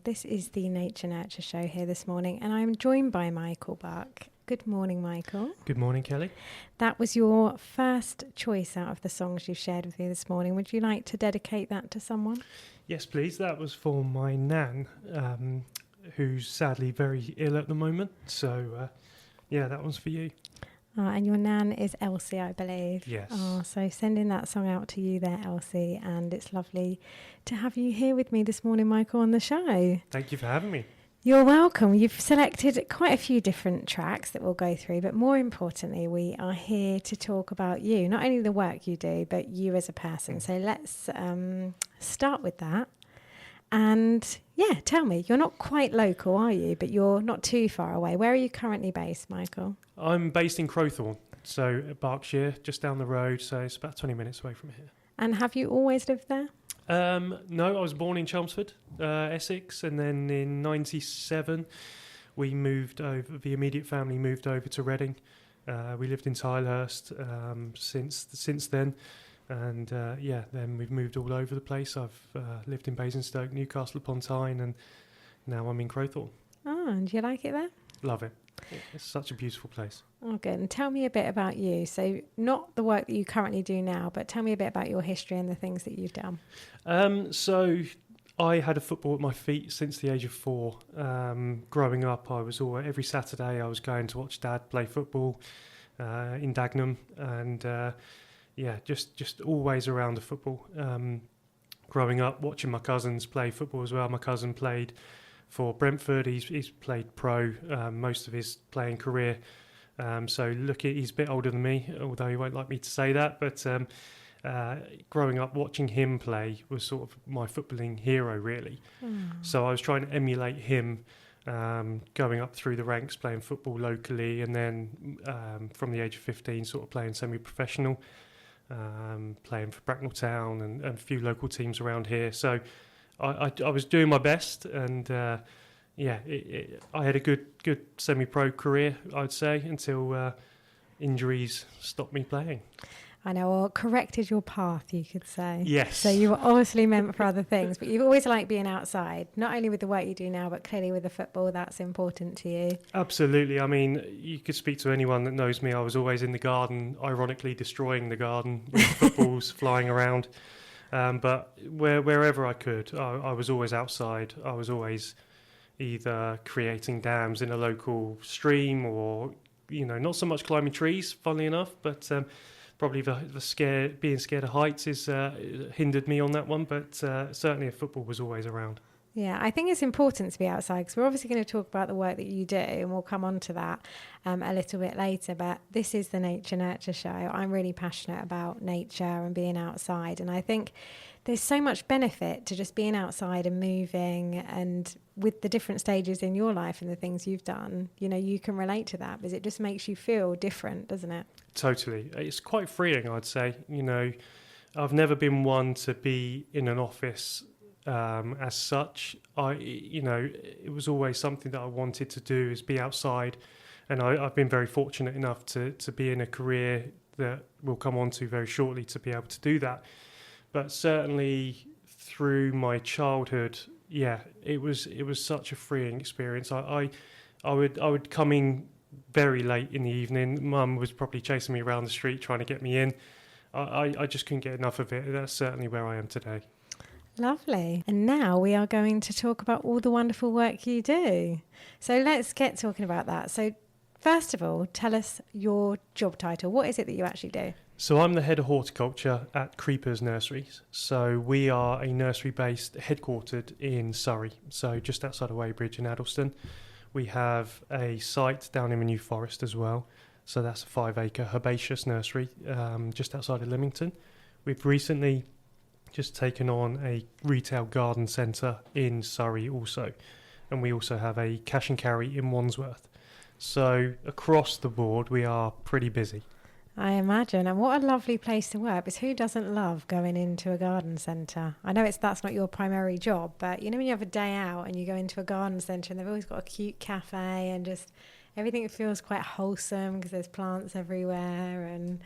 This is the Nature Nurture show here this morning, and I'm joined by Michael Buck. Good morning, Michael. Good morning, Kelly. That was your first choice out of the songs you've shared with me this morning. Would you like to dedicate that to someone? Yes, please. That was for my nan, who's sadly very ill at the moment. So, that one's for you. And your nan is Elsie, I believe. Yes. So sending that song out to you there, Elsie. And it's lovely to have you here with me this morning, Michael, on the show. Thank you for having me. You're welcome. You've selected quite a few different tracks that we'll go through, but more importantly, we are here to talk about you, not only the work you do, but you as a person. So let's start with that. And tell me, you're not quite local, are you? But you're not too far away. Where are you currently based, Michael? I'm based in Crowthorne, so Berkshire, just down the road. So it's about 20 minutes away from here. And have you always lived there? No, I was born in Chelmsford, Essex, and then in 97 we moved over. The immediate family moved over to Reading. We lived in Tilehurst since then, and then we've moved all over the place. I've lived in Basingstoke, Newcastle upon Tyne, and now I'm in Crowthorne. Oh, and do you like it there? Love it. It's such a beautiful place. Oh, good. And tell me a bit about you. So not the work that you currently do now, but tell me a bit about your history and the things that you've done. So I had a football at my feet since the age of 4. Growing up, I was every Saturday I was going to watch Dad play football in Dagenham, and just always around the football. Growing up, watching my cousins play football as well. My cousin played for Brentford. He's played pro most of his playing career. He's a bit older than me, although he won't like me to say that. But growing up, watching him play was sort of my footballing hero, really. So I was trying to emulate him, going up through the ranks, playing football locally, and then from the age of 15, sort of playing semi-professional, playing for Bracknell Town and a few local teams around here. So I was doing my best, and I had a good semi-pro career, I'd say, until injuries stopped me playing. I know, or corrected your path, you could say. Yes. So you were obviously meant for other things, but you've always liked being outside, not only with the work you do now, but clearly with the football. That's important to you. Absolutely. I mean, you could speak to anyone that knows me. I was always in the garden, ironically destroying the garden with footballs flying around. But wherever I could, I was always outside. I was always either creating dams in a local stream, or not so much climbing trees, funnily enough, but probably being scared of heights is hindered me on that one. But certainly, football was always around. Yeah, I think it's important to be outside, because we're obviously going to talk about the work that you do, and we'll come on to that a little bit later. But this is the Nature Nurture show. I'm really passionate about nature and being outside, and I think there's so much benefit to just being outside and moving, and with the different stages in your life and the things you've done, you can relate to that, because it just makes you feel different, doesn't it? Totally. It's quite freeing, I'd say. I've never been one to be in an office as such. It was always something that I wanted to do, is be outside, and I've been very fortunate enough to be in a career that we'll come on to very shortly to be able to do that. But certainly through my childhood, it was such a freeing experience. I would come in very late in the evening. Mum was probably chasing me around the street trying to get me in. I just couldn't get enough of it. That's certainly where I am today. Lovely. And now we are going to talk about all the wonderful work you do. So let's get talking about that. So first of all, tell us your job title. What is it that you actually do? So I'm the head of horticulture at Creepers Nursery. So we are a nursery based, headquartered in Surrey, so just outside of Weybridge in Addleston. We have a site down in the New Forest as well. So that's a 5-acre herbaceous nursery just outside of Leamington. We've recently just taken on a retail garden centre in Surrey also. And we also have a cash and carry in Wandsworth. So across the board, we are pretty busy. I imagine. And what a lovely place to work, because who doesn't love going into a garden centre? I know that's not your primary job, but when you have a day out and you go into a garden centre and they've always got a cute cafe and just everything feels quite wholesome because there's plants everywhere, and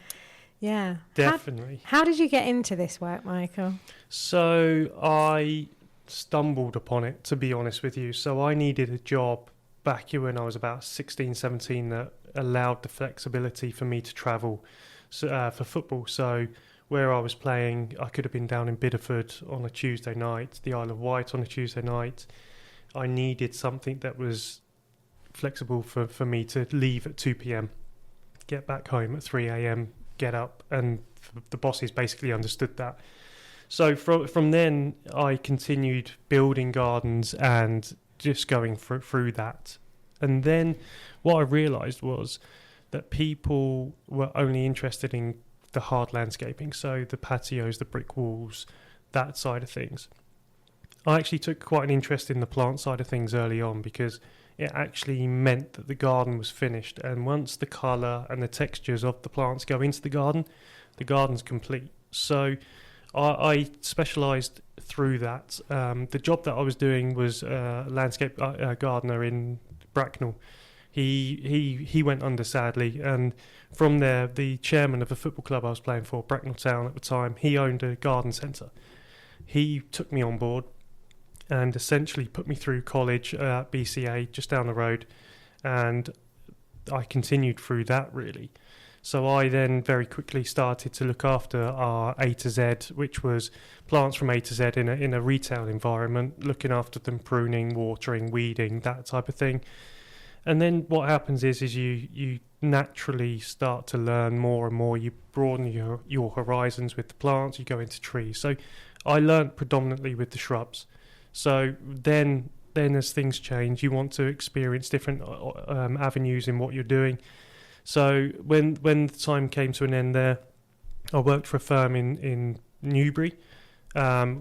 definitely. How did you get into this work, Michael? So I stumbled upon it, to be honest with you. So I needed a job back when I was about 16, 17 that allowed the flexibility for me to travel for football. So where I was playing, I could have been down in Bideford on a Tuesday night, the Isle of Wight on a Tuesday night. I needed something that was flexible for me to leave at 2 p.m, get back home at 3 a.m, get up, and the bosses basically understood that. So from then, I continued building gardens and just going through that. And then what I realised was that people were only interested in the hard landscaping, so the patios, the brick walls, that side of things. I actually took quite an interest in the plant side of things early on, because it actually meant that the garden was finished. And once the colour and the textures of the plants go into the garden's complete. So I specialised through that. The job that I was doing was a landscape gardener in Bracknell. He went under, sadly, and from there, the chairman of the football club I was playing for, Bracknell Town at the time, he owned a garden centre. He took me on board and essentially put me through college at BCA just down the road, and I continued through that, really. So I then very quickly started to look after our A to Z, which was plants from A to Z in a retail environment, looking after them, pruning, watering, weeding, that type of thing. And then what happens is you naturally start to learn more and more. You broaden your horizons with the plants, you go into trees. So I learned predominantly with the shrubs. So then as things change, you want to experience different avenues in what you're doing. So when the time came to an end there, I worked for a firm in Newbury,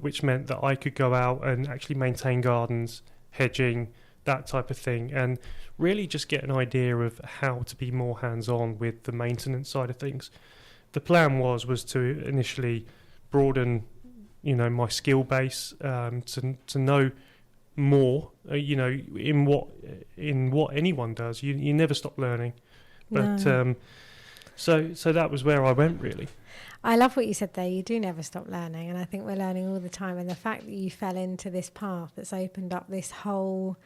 which meant that I could go out and actually maintain gardens, hedging, that type of thing, and really just get an idea of how to be more hands-on with the maintenance side of things. The plan was to initially broaden, my skill base, to know more, in what anyone does. You never stop learning. But No. so that was where I went, really. I love what you said there. You do never stop learning, and I think we're learning all the time. And the fact that you fell into this path that's opened up this whole,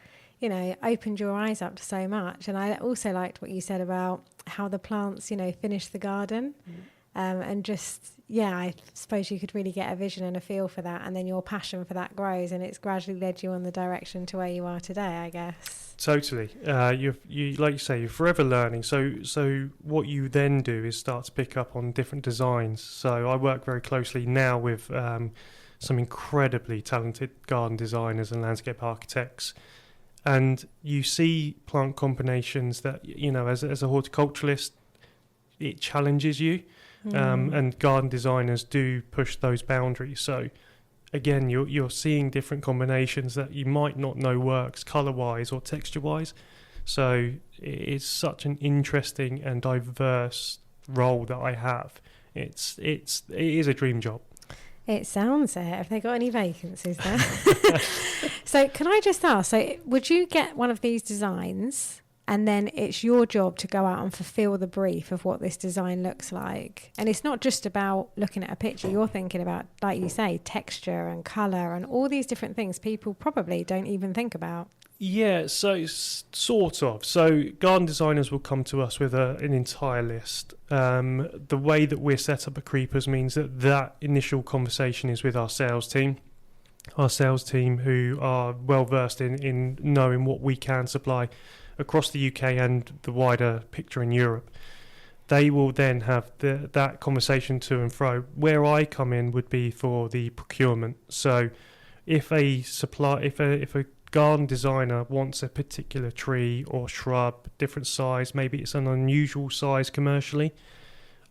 opened your eyes up to so much. And I also liked what you said about how the plants, finish the garden. And just, I suppose you could really get a vision and a feel for that, and then your passion for that grows, and it's gradually led you on the direction to where you are today, I guess. Totally. You like you say, you're forever learning. So what you then do is start to pick up on different designs. So I work very closely now with some incredibly talented garden designers and landscape architects, and you see plant combinations that, as a horticulturalist, it challenges you. And garden designers do push those boundaries. So again, you're seeing different combinations that you might not know works colour-wise or texture-wise. So it's such an interesting and diverse role that I have. It is a dream job. It sounds it. Have they got any vacancies there? So can I just ask, would you get one of these designs, and then it's your job to go out and fulfill the brief of what this design looks like? And it's not just about looking at a picture. You're thinking about, like you say, texture and colour and all these different things people probably don't even think about. Yeah, so sort of. So garden designers will come to us with an entire list. The way that we're set up at Creepers means that initial conversation is with our sales team. Our sales team, who are well versed in knowing what we can supply across the UK and the wider picture in Europe. They will then have that conversation to and fro. Where I come in would be for the procurement. So if a garden designer wants a particular tree or shrub, different size, maybe it's an unusual size commercially,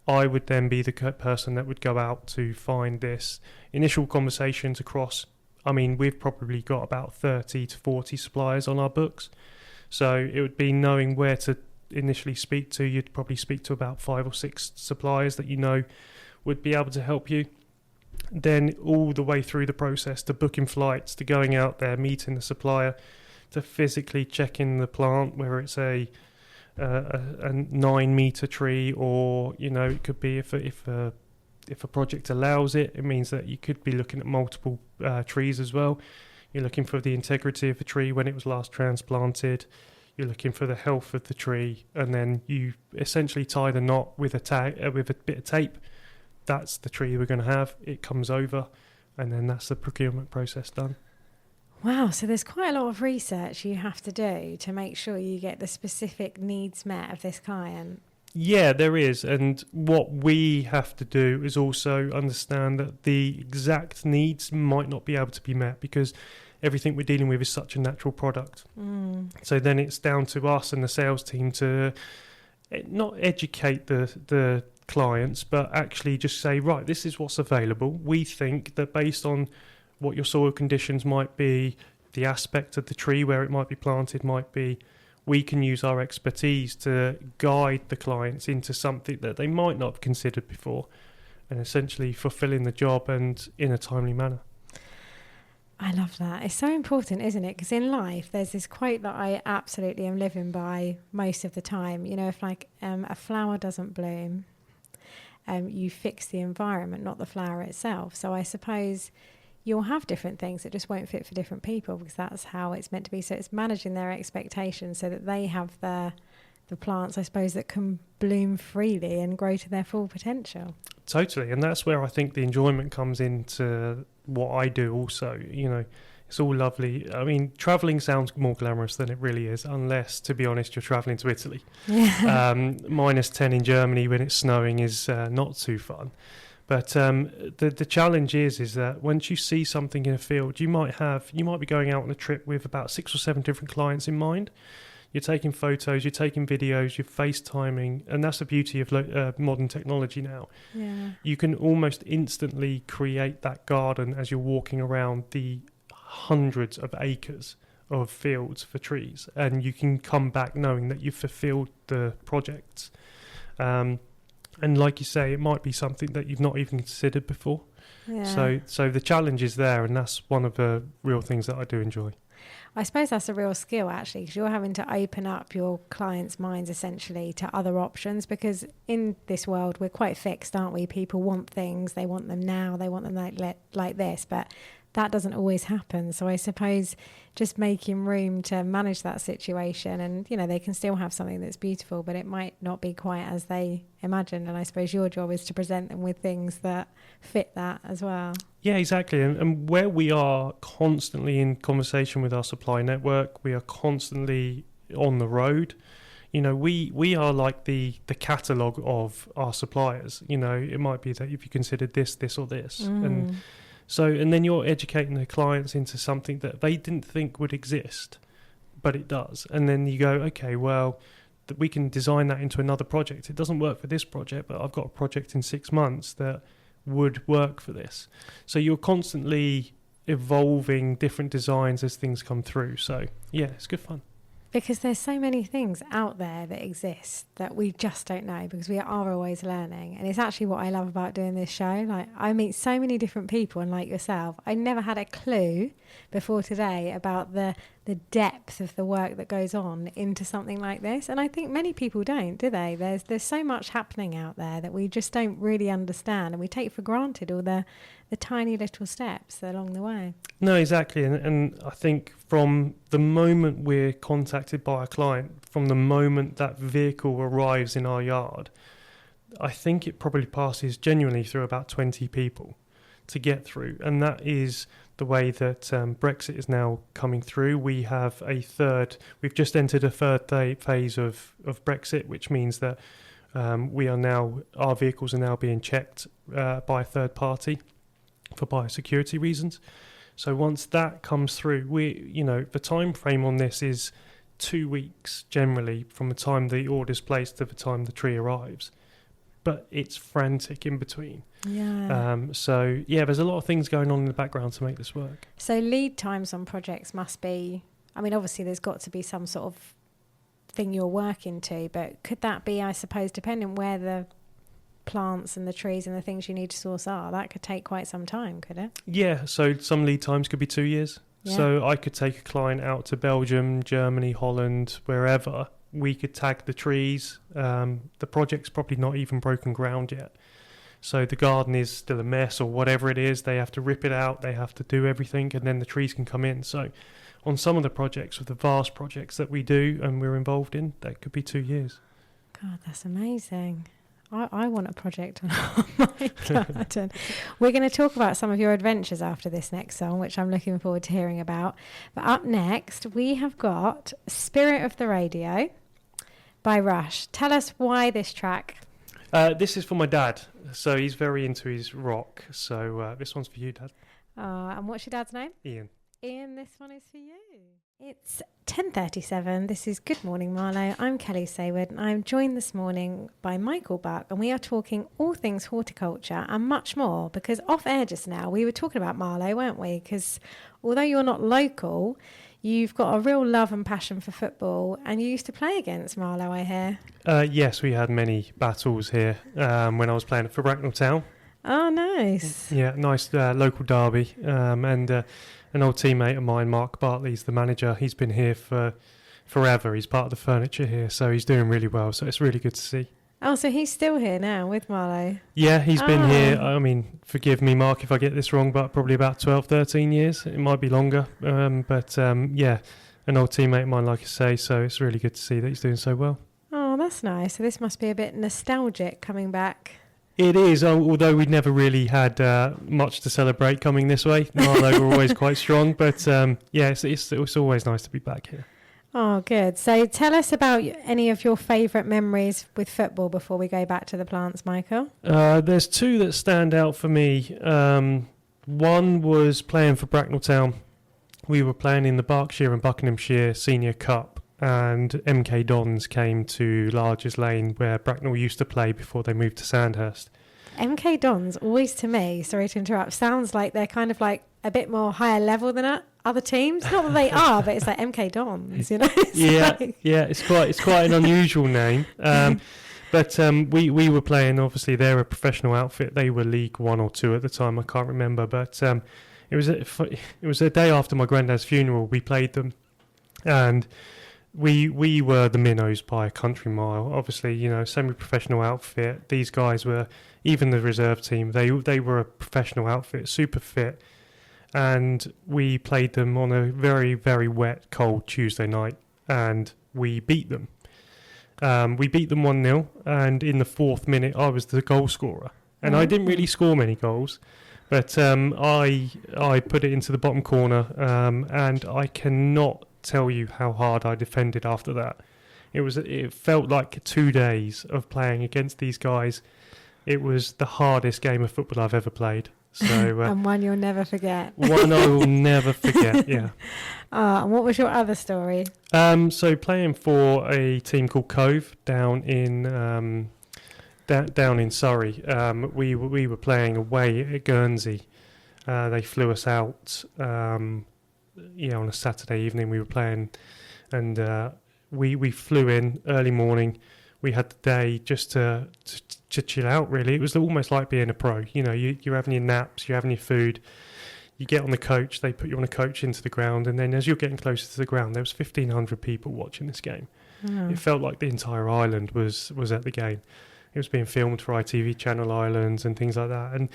I would then be the person that would go out to find this. Initial conversations across, we've probably got about 30 to 40 suppliers on our books. So it would be knowing where to initially speak to. You'd probably speak to about 5 or 6 suppliers that would be able to help you. Then all the way through the process to booking flights, to going out there, meeting the supplier, to physically checking the plant, whether it's a 9-meter tree, or it could be if a project allows it. It means that you could be looking at multiple trees as well. You're looking for the integrity of the tree when it was last transplanted. You're looking for the health of the tree, and then you essentially tie the knot with with a bit of tape. That's the tree we're going to have. It comes over, and then that's the procurement process done. Wow, so there's quite a lot of research you have to do to make sure you get the specific needs met of this client. Yeah, there is. And what we have to do is also understand that the exact needs might not be able to be met because everything we're dealing with is such a natural product. So then it's down to us and the sales team to not educate the clients, but actually just say, right, this is what's available. We think that based on what your soil conditions might be, the aspect of the tree where it might be planted might be, we can use our expertise to guide the clients into something that they might not have considered before, and essentially fulfilling the job and in a timely manner. I love that. It's so important, isn't it? Because in life, there's this quote that I absolutely am living by most of the time. You know, if like a flower doesn't bloom, you fix the environment, not the flower itself. So I suppose you'll have different things that just won't fit for different people because that's how it's meant to be. So it's managing their expectations so that they have the plants, I suppose, that can bloom freely and grow to their full potential. Totally. And that's where I think the enjoyment comes into what I do also. You know, it's all lovely. I mean, travelling sounds more glamorous than it really is, unless, to be honest, you're travelling to Italy. Yeah. -10 in Germany when it's snowing is not too fun. But the challenge is that once you see something in a field, you might be going out on a trip with about 6 or 7 different clients in mind. You're taking photos, you're taking videos, you're FaceTiming, and that's the beauty of modern technology now. Yeah. You can almost instantly create that garden as you're walking around the hundreds of acres of fields for trees, and you can come back knowing that you've fulfilled the projects. And like you say, it might be something that you've not even considered before. Yeah. So the challenge is there, and that's one of the real things that I do enjoy. I suppose that's a real skill, actually, because you're having to open up your clients' minds, essentially, to other options, because in this world, we're quite fixed, aren't we? People want things, they want them now, they want them like this, but that doesn't always happen. So I suppose just making room to manage that situation, and you know, they can still have something that's beautiful, but it might not be quite as they imagined. And I suppose your job is to present them with things that fit that as well. Yeah, exactly. And where we are constantly in conversation with our supply network, we are constantly on the road. You know, we are like the catalogue of our suppliers. You know, it might be that if you considered this or this, and then you're educating the clients into something that they didn't think would exist, but it does. And then you go, okay, well, we can design that into another project. It doesn't work for this project, but I've got a project in 6 months that would work for this. So you're constantly evolving different designs as things come through. So yeah, it's good fun. Because there's so many things out there that exist that we just don't know, because we are always learning. And it's actually what I love about doing this show. Like, I meet so many different people, and like yourself, I never had a clue before today about the depth of the work that goes on into something like this. And I think many people don't, do they? There's so much happening out there that we just don't really understand, and we take for granted all the tiny little steps along the way. No, exactly. And I think from the moment we're contacted by a client, from the moment that vehicle arrives in our yard, I think it probably passes genuinely through about 20 people to get through. And that is the way that Brexit is now coming through. We've just entered a third phase of Brexit, which means that our vehicles are now being checked by a third party for biosecurity reasons. So once that comes through, the time frame on this is 2 weeks generally from the time the order's placed to the time the tree arrives. But it's frantic in between. Yeah. So there's a lot of things going on in the background to make this work. So lead times on projects must be, I mean, obviously there's got to be some sort of thing you're working to, but could that be, I suppose, depending where the plants and the trees and the things you need to source are, that could take quite some time, could it? Yeah, so some lead times could be 2 years. Yeah. So I could take a client out to Belgium, Germany, Holland, wherever. We could tag the trees. The project's probably not even broken ground yet. So the garden is still a mess or whatever it is. They have to rip it out. They have to do everything, and then the trees can come in. So on some of the projects, with the vast projects that we do and we're involved in, that could be 2 years. God, that's amazing. I want a project on my garden. We're going to talk about some of your adventures after this next song, which I'm looking forward to hearing about. But up next, we have got Spirit of the Radio by Rush. Tell us why this track. This is for my dad. So he's very into his rock. So this one's for you, Dad. And what's your dad's name? Ian. Ian, this one is for you. It's 10:37. This is Good Morning Marlow. I'm Kelly Saward, and I'm joined this morning by Michael Buck, and we are talking all things horticulture and much more, because off air just now we were talking about Marlow, weren't we? Because although you're not local, you've got a real love and passion for football, and you used to play against Marlow, I hear. Yes, we had many battles here when I was playing for Bracknell Town. Oh, nice. Yeah, nice local derby. And an old teammate of mine, Mark Bartley's the manager. He's been here for forever. He's part of the furniture here, so he's doing really well. So it's really good to see. Oh, so he's still here now with Marlow? Yeah, he's been here. I mean, forgive me, Mark, if I get this wrong, but probably about 12, 13 years. It might be longer. But yeah, an old teammate of mine, like I say, so it's really good to see that he's doing so well. Oh, that's nice. So this must be a bit nostalgic coming back. It is, although we never really had much to celebrate coming this way. Marlow were always quite strong, but yeah, it's always nice to be back here. Oh, good. So tell us about any of your favourite memories with football before we go back to the plants, Michael. There's two that stand out for me. One was playing for Bracknell Town. We were playing in the Berkshire and Buckinghamshire Senior Cup, and MK Dons came to Largers Lane, where Bracknell used to play before they moved to Sandhurst. MK Dons, always to me, sorry to interrupt, sounds like they're kind of like a bit more higher level than other teams. Not that they are, but it's like MK Dons, you know? It's quite an unusual name. But we were playing, obviously they're a professional outfit. They were League 1 or 2 at the time, I can't remember. But it was a day after my granddad's funeral. We played them, and we were the minnows by a country mile. Obviously, you know, semi-professional outfit. These guys were, even the reserve team, they were a professional outfit, super fit. And we played them on a very, very wet, cold Tuesday night, and we beat them. We beat them 1-0, and in the 4th minute, I was the goal scorer. And I didn't really score many goals, but I put it into the bottom corner, and I cannot tell you how hard I defended after that. It felt like 2 days of playing against these guys. It was the hardest game of football I've ever played. So and one you'll never forget. One I will never forget. Yeah. And what was your other story? So playing for a team called Cove down in Surrey. We were playing away at Guernsey. They flew us out. On a Saturday evening we were playing, and we flew in early morning. We had the day just to chill out, really. It was almost like being a pro. You know, you're having your naps, you're having your food. You get on the coach, they put you on a coach into the ground, and then as you're getting closer to the ground, there was 1,500 people watching this game. Oh. It felt like the entire island was at the game. It was being filmed for ITV Channel Islands and things like that. And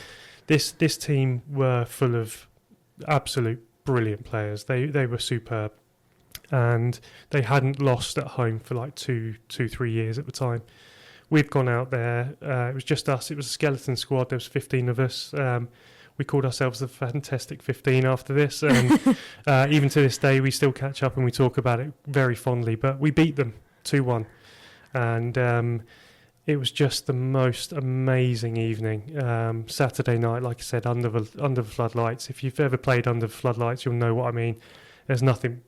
this team were full of absolute brilliant players. They were superb. And they hadn't lost at home for like 3 years at the time. We'd gone out there. It was just us. It was a skeleton squad. There was 15 of us. We called ourselves the Fantastic 15 after this. And even to this day, we still catch up and we talk about it very fondly. But we beat them 2-1. And it was just the most amazing evening. Saturday night, like I said, under the floodlights. If you've ever played under the floodlights, you'll know what I mean. There's nothing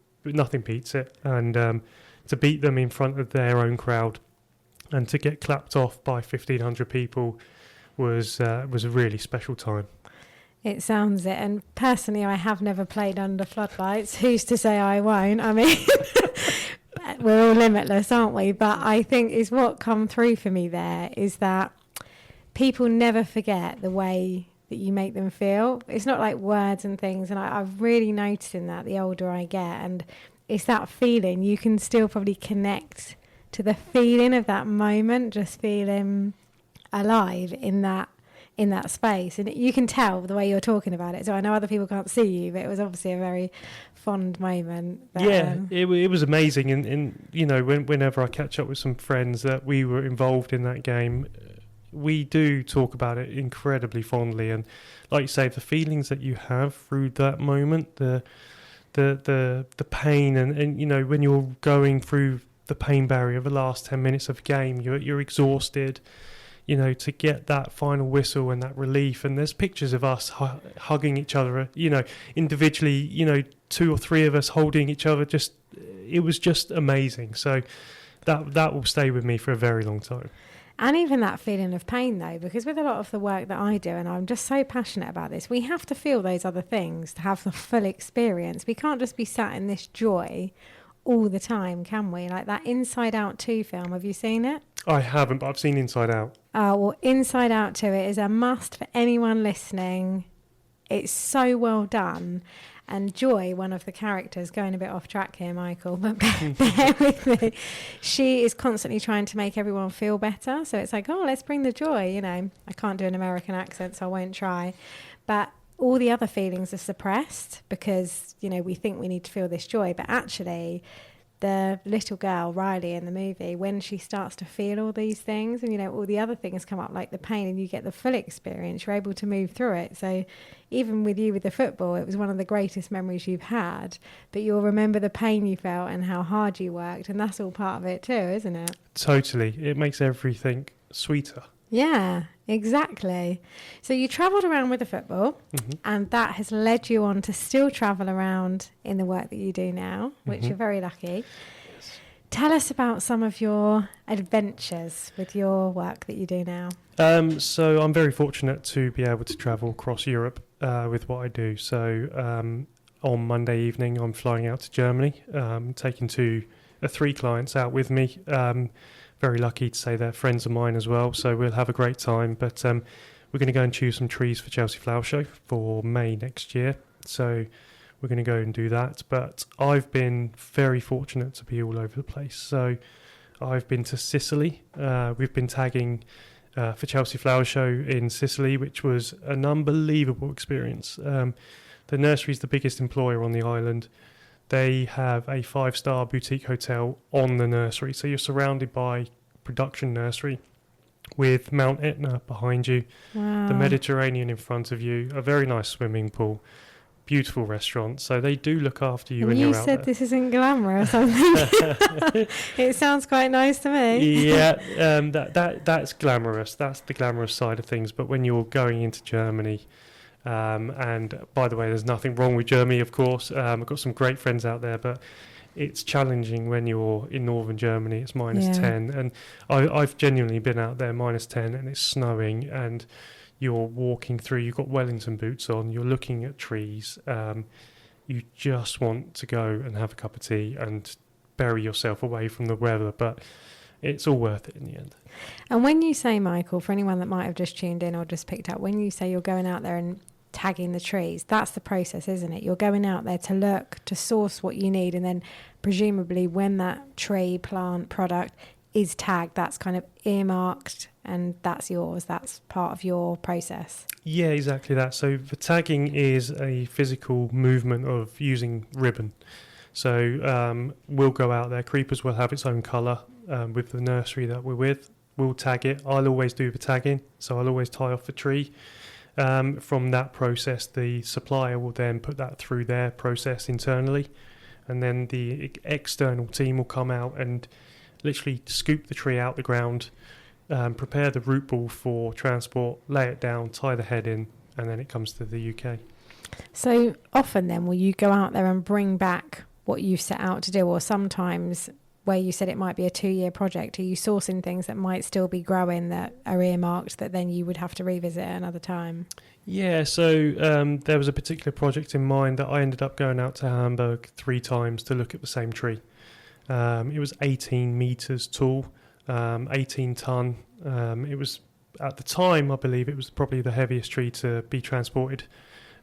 beats it. And to beat them in front of their own crowd and to get clapped off by 1,500 people was a really special time. It sounds it. And personally, I have never played under floodlights. Who's to say I won't? I mean, we're all limitless, aren't we? But I think is what come through for me there is that people never forget the way that you make them feel. It's not like words and things. And I've really noticed in that the older I get. And it's that feeling. You can still probably connect to the feeling of that moment, just feeling alive in that in that space. And you can tell the way you're talking about it. So I know other people can't see you, but it was obviously a very fond moment. It was amazing. And you know, whenever I catch up with some friends that we were involved in that game, we do talk about it incredibly fondly. And like you say, the feelings that you have through that moment, the pain, and you know, when you're going through the pain barrier of the last 10 minutes of a game, you're exhausted, you know, to get that final whistle and that relief. And there's pictures of us hugging each other, you know, individually, you know, 2 or 3 of us holding each other. It was just amazing. So that will stay with me for a very long time. And even that feeling of pain, though, because with a lot of the work that I do, and I'm just so passionate about this, we have to feel those other things to have the full experience. We can't just be sat in this joy all the time, can we? Like that Inside Out 2 film, have you seen it? I haven't, but I've seen Inside Out. Well, Inside Out 2, it is a must for anyone listening. It's so well done. And Joy, one of the characters, going a bit off track here, Michael, but bear with me. She is constantly trying to make everyone feel better. So it's like, oh, let's bring the joy. You know, I can't do an American accent, so I won't try. But all the other feelings are suppressed because, you know, we think we need to feel this joy. But actually, the little girl, Riley, in the movie, when she starts to feel all these things and, you know, all the other things come up like the pain and you get the full experience, you're able to move through it. So even with you with the football, it was one of the greatest memories you've had, but you'll remember the pain you felt and how hard you worked. And that's all part of it too, isn't it? Totally. It makes everything sweeter. Yeah, exactly. So you travelled around with the football, and that has led you on to still travel around in the work that you do now, which you're very lucky. Yes. Tell us about some of your adventures with your work that you do now. So I'm very fortunate to be able to travel across Europe with what I do. So on Monday evening, I'm flying out to Germany, taking 3 clients out with me. Very lucky to say they're friends of mine as well, so we'll have a great time. But we're going to go and choose some trees for Chelsea Flower Show for May next year, so we're going to go and do that. But I've been very fortunate to be all over the place. So I've been to Sicily. We've been tagging for Chelsea Flower Show in Sicily, which was an unbelievable experience. The nursery is the biggest employer on the island. They have a 5-star boutique hotel on the nursery. So you're surrounded by production nursery with Mount Etna behind you, the Mediterranean in front of you, a very nice swimming pool, beautiful restaurant. So they do look after you when you're out there. You said this isn't glamorous, I think. It sounds quite nice to me. Yeah, that's glamorous. That's the glamorous side of things. But when you're going into Germany... and by the way, there's nothing wrong with Germany, of course. I've got some great friends out there, but it's challenging when you're in northern Germany. It's minus 10, and I've genuinely been out there minus 10, and it's snowing, and you're walking through. You've got Wellington boots on. You're looking at trees. You just want to go and have a cup of tea and bury yourself away from the weather, but it's all worth it in the end. And when you say, Michael, for anyone that might have just tuned in or just picked up, when you say you're going out there and tagging the trees, that's the process, isn't it? You're going out there to look, to source what you need, and then presumably when that tree, plant, product is tagged, that's kind of earmarked and that's yours. That's part of your process. Yeah, exactly that. So the tagging is a physical movement of using ribbon. So we'll go out there. Creepers will have its own colour with the nursery that we're with. We'll tag it. I'll always do the tagging, so I'll always tie off the tree. From that process, the supplier will then put that through their process internally, and then the external team will come out and literally scoop the tree out the ground, prepare the root ball for transport, lay it down, tie the head in, and then it comes to the UK. So often then will you go out there and bring back what you've set out to do, or sometimes where you said it might be a 2-year project, are you sourcing things that might still be growing that are earmarked that then you would have to revisit at another time? Yeah, so there was a particular project in mind that I ended up going out to Hamburg 3 times to look at the same tree. It was 18 metres tall, 18 tonne. It was, at the time, I believe it was probably the heaviest tree to be transported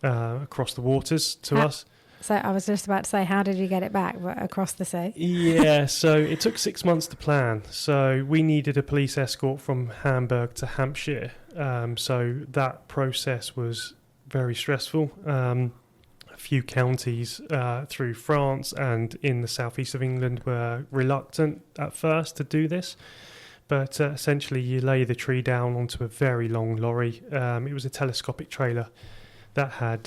across the waters to us. So I was just about to say, how did you get it back across the sea? Yeah, so it took 6 months to plan. So we needed a police escort from Hamburg to Hampshire. So that process was very stressful. A few counties through France and in the southeast of England were reluctant at first to do this. But essentially you lay the tree down onto a very long lorry. It was a telescopic trailer that had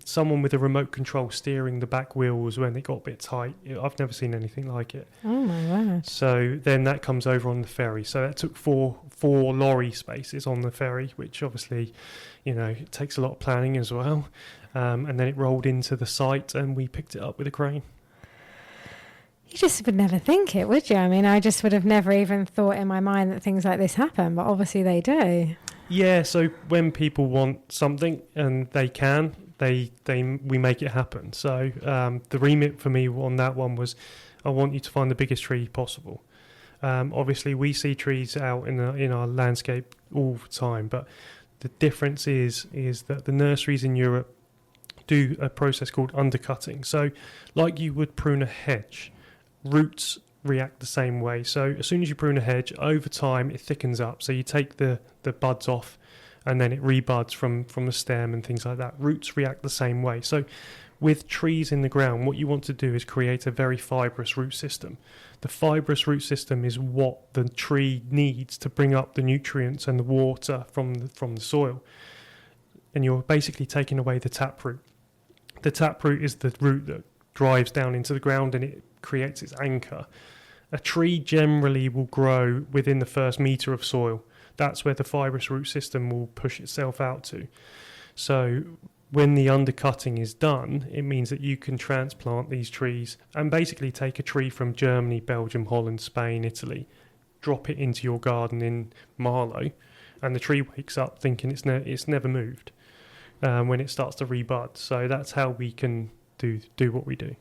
someone with a remote control steering the back wheels when it got a bit tight. I've never seen anything like it. Oh my word. So then that comes over on the ferry. So that took four lorry spaces on the ferry, which obviously, it takes a lot of planning as well. And then it rolled into the site and we picked it up with a crane. You just would never think it, would you? I mean, I just would have never even thought in my mind that things like this happen, but obviously they do. Yeah, so when people want something and they can, we make it happen. So the remit for me on that one was, I want you to find the biggest tree possible. Obviously, we see trees out in our landscape all the time, but the difference is that the nurseries in Europe do a process called undercutting. So, like you would prune a hedge, roots react the same way. So as soon as you prune a hedge, over time it thickens up. So you take the buds off and then it rebuds from the stem and things like that. Roots react the same way. So with trees in the ground, what you want to do is create a very fibrous root system. The fibrous root system is what the tree needs to bring up the nutrients and the water from the soil. And you're basically taking away the taproot. The taproot is the root that drives down into the ground and it creates its anchor. A tree generally will grow within the first metre of soil. That's where the fibrous root system will push itself out to. So when the undercutting is done, it means that you can transplant these trees and basically take a tree from Germany, Belgium, Holland, Spain, Italy, drop it into your garden in Marlow, and the tree wakes up thinking it's never moved when it starts to rebud. So that's how we can do what we do.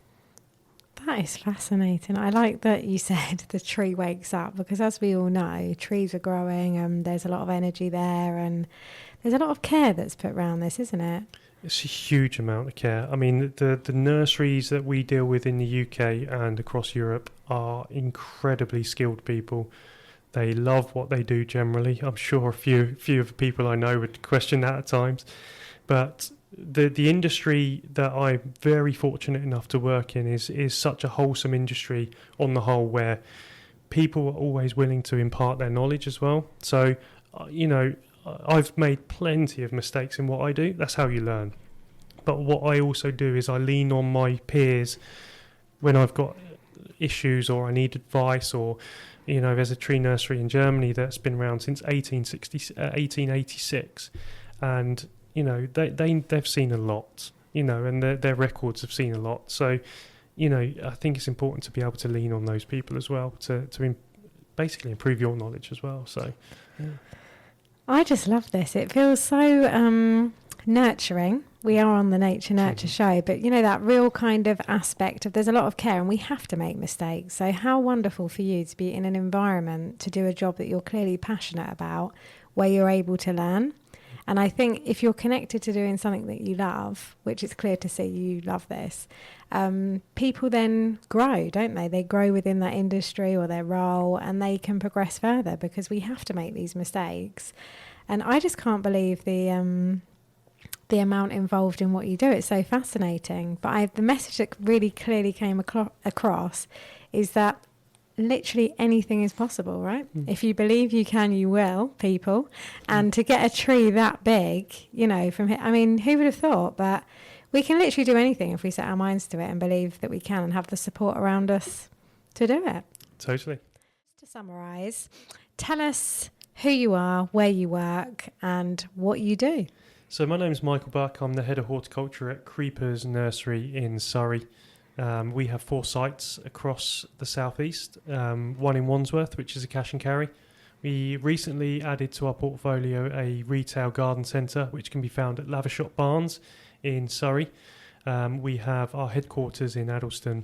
That is fascinating. I like that you said the tree wakes up, because as we all know, trees are growing and there's a lot of energy there and there's a lot of care that's put around this, isn't it? It's a huge amount of care. I mean, the nurseries that we deal with in the UK and across Europe are incredibly skilled people. They love what they do generally. I'm sure a few of the people I know would question that at times. But the industry that I'm very fortunate enough to work in is such a wholesome industry on the whole, where people are always willing to impart their knowledge as well. So, I've made plenty of mistakes in what I do. That's how you learn. But what I also do is I lean on my peers when I've got issues or I need advice, or there's a tree nursery in Germany that's been around since 1886, and they've seen a lot, and their records have seen a lot. So, I think it's important to be able to lean on those people as well to basically improve your knowledge as well. So, yeah. I just love this. It feels so nurturing. We are on the Nature Nurture show, but that real kind of aspect of there's a lot of care and we have to make mistakes. So how wonderful for you to be in an environment to do a job that you're clearly passionate about, where you're able to learn. And I think if you're connected to doing something that you love, which it's clear to see you love this, people then grow, don't they? They grow within that industry or their role, and they can progress further because we have to make these mistakes. And I just can't believe the amount involved in what you do. It's so fascinating. But the message that really clearly came across is that literally anything is possible, right? If you believe you can, you will, people. And to get a tree that big, from here, I mean, who would have thought? But we can literally do anything if we set our minds to it and believe that we can and have the support around us to do it. Totally. To summarise, tell us who you are, where you work and what you do. So my name's Michael Buck. I'm the head of horticulture at Creepers Nursery in Surrey. We have 4 sites across the southeast, one in Wandsworth, which is a cash and carry. We recently added to our portfolio a retail garden centre, which can be found at Lavershot Barnes in Surrey. We have our headquarters in Addleston,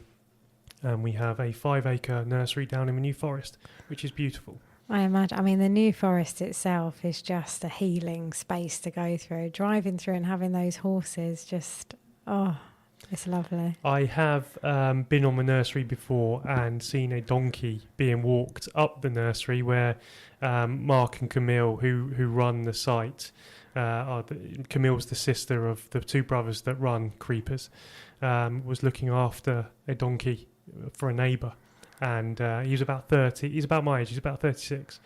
and we have a 5-acre nursery down in the New Forest, which is beautiful. I imagine, the New Forest itself is just a healing space to go through. Driving through and having those horses just, It's lovely. I have been on the nursery before and seen a donkey being walked up the nursery where Mark and Camille, who run the site, Camille's the sister of the two brothers that run Creepers, was looking after a donkey for a neighbour. And he was about 30. He's about my age. He's about 36.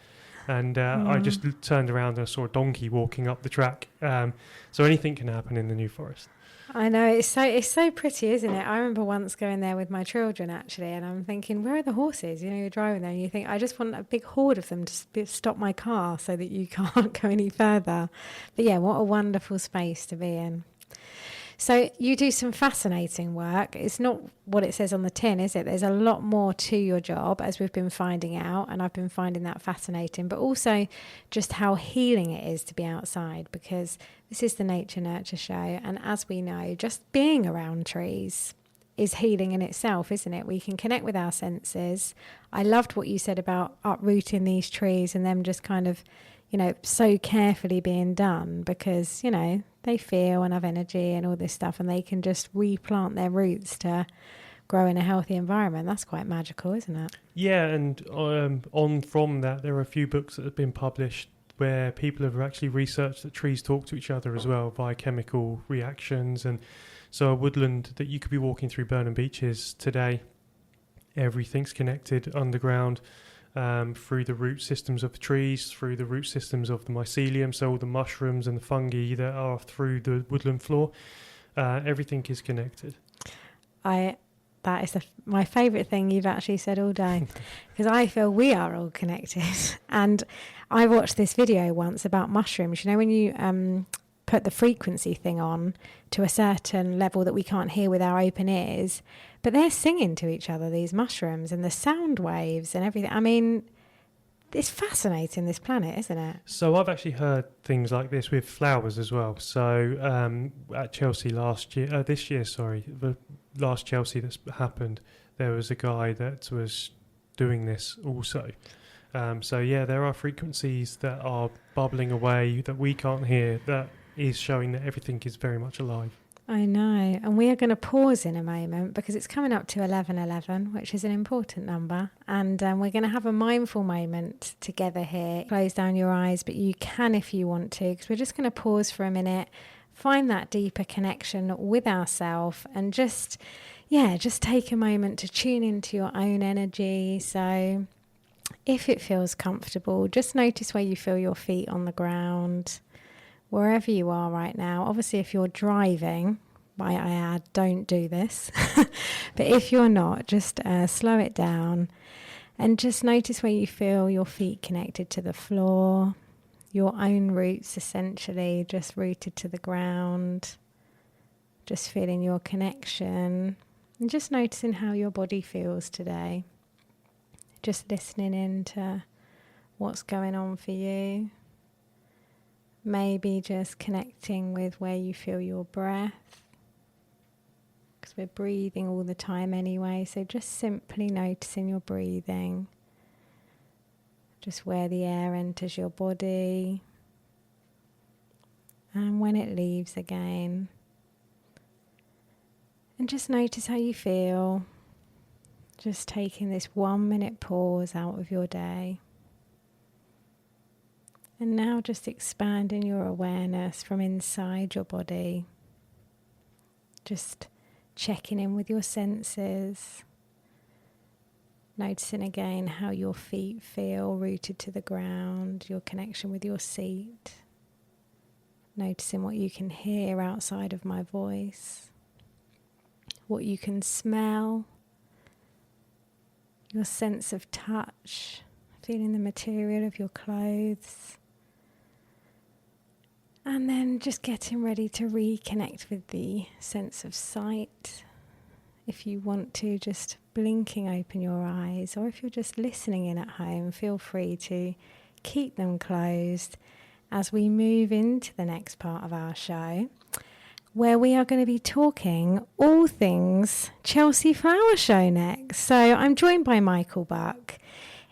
And I just turned around and I saw a donkey walking up the track. So anything can happen in the New Forest. I know, it's so pretty, isn't it? I remember once going there with my children, actually, and I'm thinking, where are the horses? You know, you're driving there and you think, I just want a big horde of them to stop my car so that you can't go any further. But yeah, what a wonderful space to be in. So you do some fascinating work. It's not what it says on the tin, is it? There's a lot more to your job, as we've been finding out, and I've been finding that fascinating, but also just how healing it is to be outside, because this is the Nature Nurture Show, and as we know, just being around trees is healing in itself, isn't it? We can connect with our senses. I loved what you said about uprooting these trees and them just kind of, you know, so carefully being done, because, you know, they feel and have energy and all this stuff, and they can just replant their roots to grow in a healthy environment. That's quite magical, isn't it? Yeah, and on from that, there are a few books that have been published where people have actually researched that trees talk to each other as well via chemical reactions. And so a woodland that you could be walking through Burnham Beaches today, everything's connected underground. Through the root systems of the trees, through the root systems of the mycelium, so all the mushrooms and the fungi that are through the woodland floor, everything is connected. That is my favourite thing you've actually said all day, because I feel we are all connected. And I watched this video once about mushrooms. You know, when you put the frequency thing on to a certain level that we can't hear with our open ears, but they're singing to each other, these mushrooms, and the sound waves and everything. I mean, it's fascinating, this planet, isn't it? So I've actually heard things like this with flowers as well. So at Chelsea the last Chelsea that's happened, there was a guy that was doing this also. So yeah, there are frequencies that are bubbling away that we can't hear, that is showing that everything is very much alive. I know, and we are going to pause in a moment because it's coming up to 11:11, which is an important number, and we're going to have a mindful moment together here. Close down your eyes, but you can if you want to, because we're just going to pause for a minute, find that deeper connection with ourselves, and just take a moment to tune into your own energy. So if it feels comfortable, just notice where you feel your feet on the ground, wherever you are right now. Obviously, if you're driving, might I add, don't do this. But if you're not, just slow it down and just notice where you feel your feet connected to the floor, your own roots essentially just rooted to the ground, just feeling your connection and just noticing how your body feels today. Just listening into what's going on for you. Maybe just connecting with where you feel your breath, because we're breathing all the time anyway, so just simply noticing your breathing, just where the air enters your body and when it leaves again. And just notice how you feel, just taking this 1 minute pause out of your day. And now just expanding your awareness from inside your body. Just checking in with your senses. Noticing again how your feet feel rooted to the ground, your connection with your seat. Noticing what you can hear outside of my voice. What you can smell. Your sense of touch. Feeling the material of your clothes. And then just getting ready to reconnect with the sense of sight. If you want to, just blinking open your eyes, or if you're just listening in at home, feel free to keep them closed as we move into the next part of our show, where we are going to be talking all things Chelsea Flower Show next. So I'm joined by Michael Buck.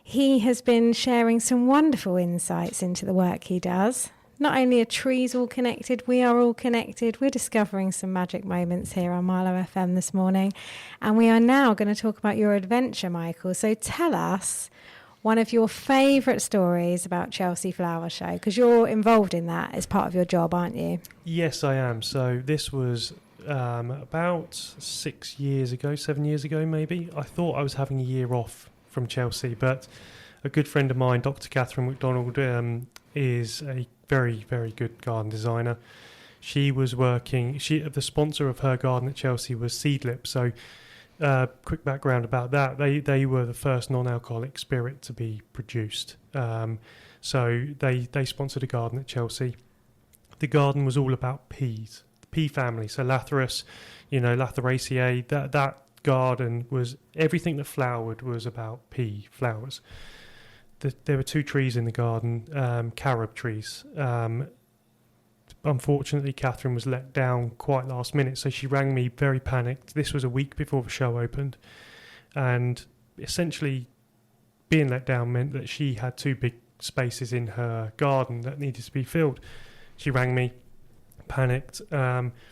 He has been sharing some wonderful insights into the work he does not only are trees all connected, we are all connected. We're discovering some magic moments here on Milo FM this morning. And we are now going to talk about your adventure, Michael. So tell us one of your favourite stories about Chelsea Flower Show, because you're involved in that as part of your job, aren't you? Yes, I am. So this was about 7 years ago maybe. I thought I was having a year off from Chelsea, but a good friend of mine, Dr. Catherine McDonald, is a very, very good garden designer. She was working, the sponsor of her garden at Chelsea was Seedlip. So quick background about that. They were the first non-alcoholic spirit to be produced. So they sponsored a garden at Chelsea. The garden was all about peas, the pea family. So Lathyrus, Lathyrraceae, that garden was, everything that flowered was about pea flowers. There were 2 trees in the garden, carob trees. Unfortunately, Catherine was let down quite last minute, so she rang me very panicked. This was a week before the show opened, and essentially being let down meant that she had 2 big spaces in her garden that needed to be filled. She rang me, panicked.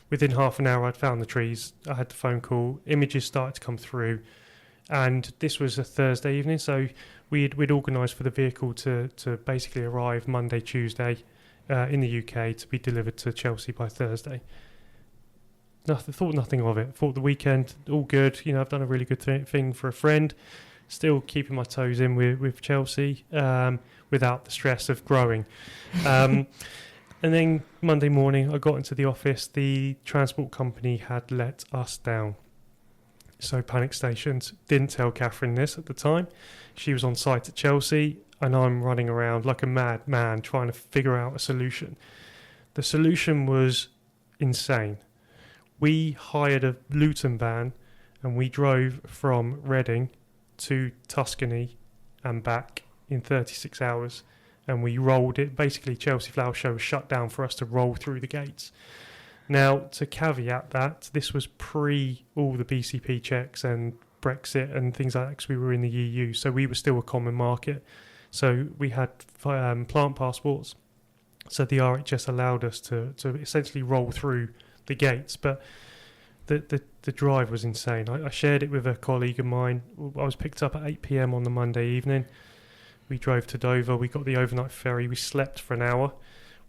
Within half an hour, I'd found the trees. I had the phone call. Images started to come through, and this was a Thursday evening, so we'd organised for the vehicle to basically arrive Monday, Tuesday in the UK to be delivered to Chelsea by Thursday. Thought nothing of it. Thought the weekend, all good. I've done a really good thing for a friend. Still keeping my toes in with Chelsea without the stress of growing. And then Monday morning, I got into the office. The transport company had let us down. So panic stations. Didn't tell Catherine this at the time. She was on site at Chelsea, and I'm running around like a madman trying to figure out a solution. The solution was insane. We hired a Luton van, and we drove from Reading to Tuscany and back in 36 hours. And we rolled it. Basically, Chelsea Flower Show was shut down for us to roll through the gates. Now, to caveat that, this was pre all the BCP checks and Brexit and things like that, because we were in the EU, so we were still a common market. So we had plant passports, so the RHS allowed us to essentially roll through the gates. But the drive was insane. I shared it with a colleague of mine. I was picked up at 8 p.m. on the Monday evening. We drove to Dover. We got the overnight ferry. We slept for an hour.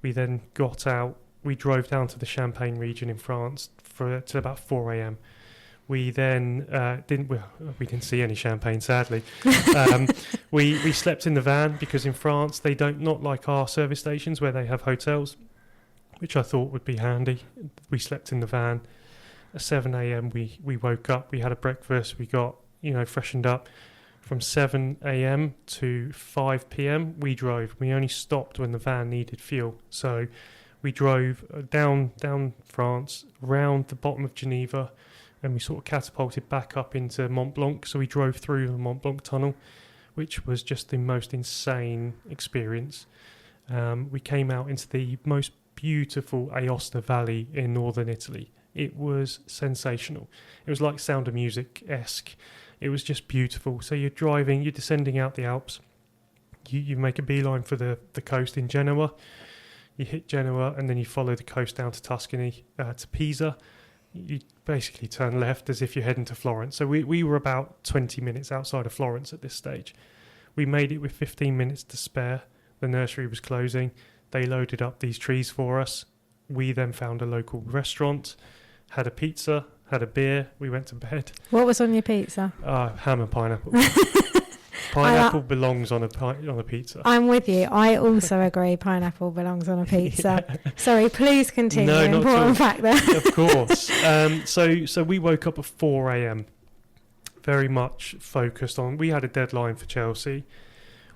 We then got out. We drove down to the Champagne region in France till about 4 a.m. We then didn't see any champagne, sadly. We slept in the van because in France they not like our service stations where they have hotels, which I thought would be handy. We slept in the van. At 7 a.m. we woke up. We had a breakfast. We got freshened up. From 7 a.m. to 5 p.m. we drove. We only stopped when the van needed fuel. So we drove down France, round the bottom of Geneva, and we sort of catapulted back up into Mont Blanc. So we drove through the Mont Blanc tunnel, which was just the most insane experience. We came out into the most beautiful Aosta Valley in northern Italy. It was sensational. It was like Sound of Music-esque. It was just beautiful. So you're driving, you're descending out the Alps. You make a beeline for the coast in Genoa. You hit Genoa, and then you follow the coast down to Tuscany, to Pisa. You basically turn left as if you're heading to Florence. So we were about 20 minutes outside of Florence at this stage. We made it with 15 minutes to spare. The nursery was closing. They loaded up these trees for us. We then found a local restaurant, had a pizza, had a beer. We went to bed. What was on your pizza? Ham and pineapple. Pineapple belongs on a pizza. I'm with you. I also agree. Pineapple belongs on a pizza. Yeah. Sorry, please continue. No, not important fact there. Of course. So we woke up at 4 a.m. Very much focused on. We had a deadline for Chelsea.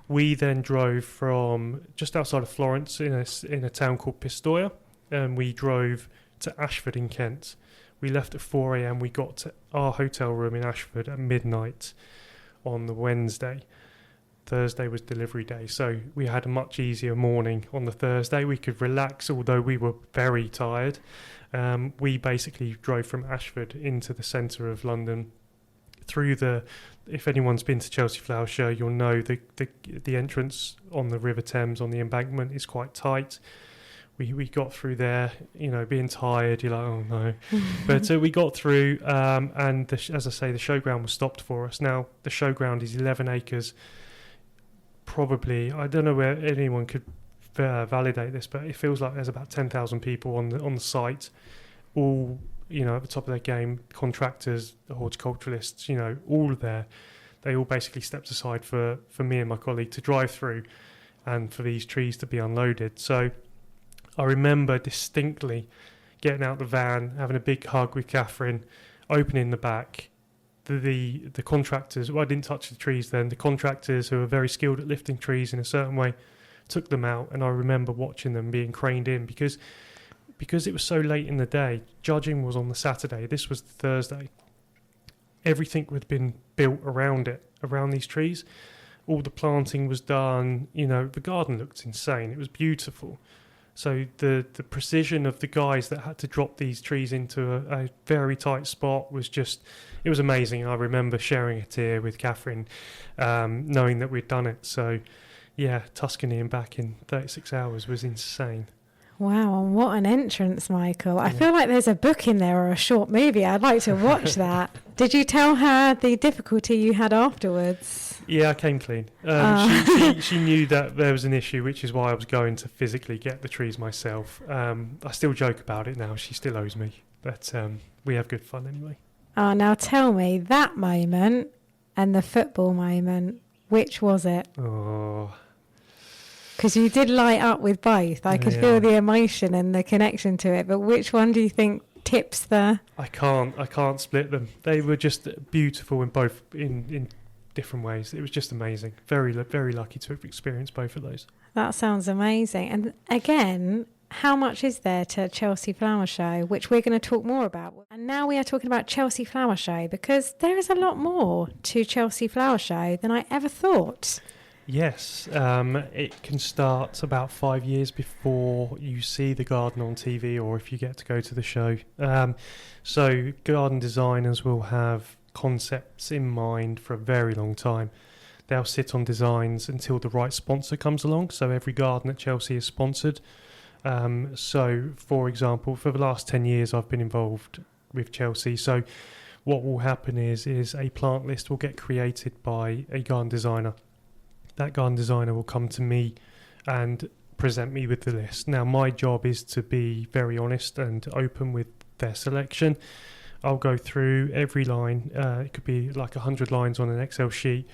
We then drove from just outside of Florence in a town called Pistoia, and we drove to Ashford in Kent. We left at 4 a.m. We got to our hotel room in Ashford at midnight on the Wednesday. Thursday was delivery day, so we had a much easier morning on the Thursday. We could relax, although we were very tired. We basically drove from Ashford into the centre of London through if anyone's been to Chelsea Flower Show, you'll know the entrance on the River Thames on the embankment is quite tight. we got through there, being tired, you're like, oh no. But we got through, and as I say, the showground was stopped for us. Now, the showground is 11 acres, probably, I don't know where anyone could validate this, but it feels like there's about 10,000 people on the site, all, at the top of their game, contractors, the horticulturalists, all there. They all basically stepped aside for me and my colleague to drive through and for these trees to be unloaded. So I remember distinctly getting out the van, having a big hug with Catherine, opening the back. The contractors, I didn't touch the trees then, the contractors who are very skilled at lifting trees in a certain way took them out, and I remember watching them being craned in because it was so late in the day. Judging was on the Saturday, this was the Thursday. Everything had been built around these trees. All the planting was done, the garden looked insane, it was beautiful. So the precision of the guys that had to drop these trees into a very tight spot it was amazing. I remember sharing a tear with Catherine, knowing that we'd done it. So yeah, Tuscany and back in 36 hours was insane. Wow, and what an entrance, Michael. I feel like there's a book in there or a short movie. I'd like to watch that. Did you tell her the difficulty you had afterwards? Yeah, I came clean. She knew that there was an issue, which is why I was going to physically get the trees myself. I still joke about it now. She still owes me. But we have good fun anyway. Oh, now tell me, that moment and the football moment, which was it? Oh... Because you did light up with both. I could feel the emotion and the connection to it. But which one do you think tips the... I can't split them. They were just beautiful in both, in different ways. It was just amazing. Very, very lucky to have experienced both of those. That sounds amazing. And again, how much is there to Chelsea Flower Show, which we're going to talk more about. And now we are talking about Chelsea Flower Show because there is a lot more to Chelsea Flower Show than I ever thought. Yes, it can start about 5 years before you see the garden on TV or if you get to go to the show. So garden designers will have concepts in mind for a very long time. They'll sit on designs until the right sponsor comes along. So every garden at Chelsea is sponsored. So, for example, for the last 10 years I've been involved with Chelsea. So what will happen is a plant list will get created by a garden designer. That garden designer will come to me and present me with the list. Now, my job is to be very honest and open with their selection. I'll go through every line. It could be like 100 lines on an Excel sheet.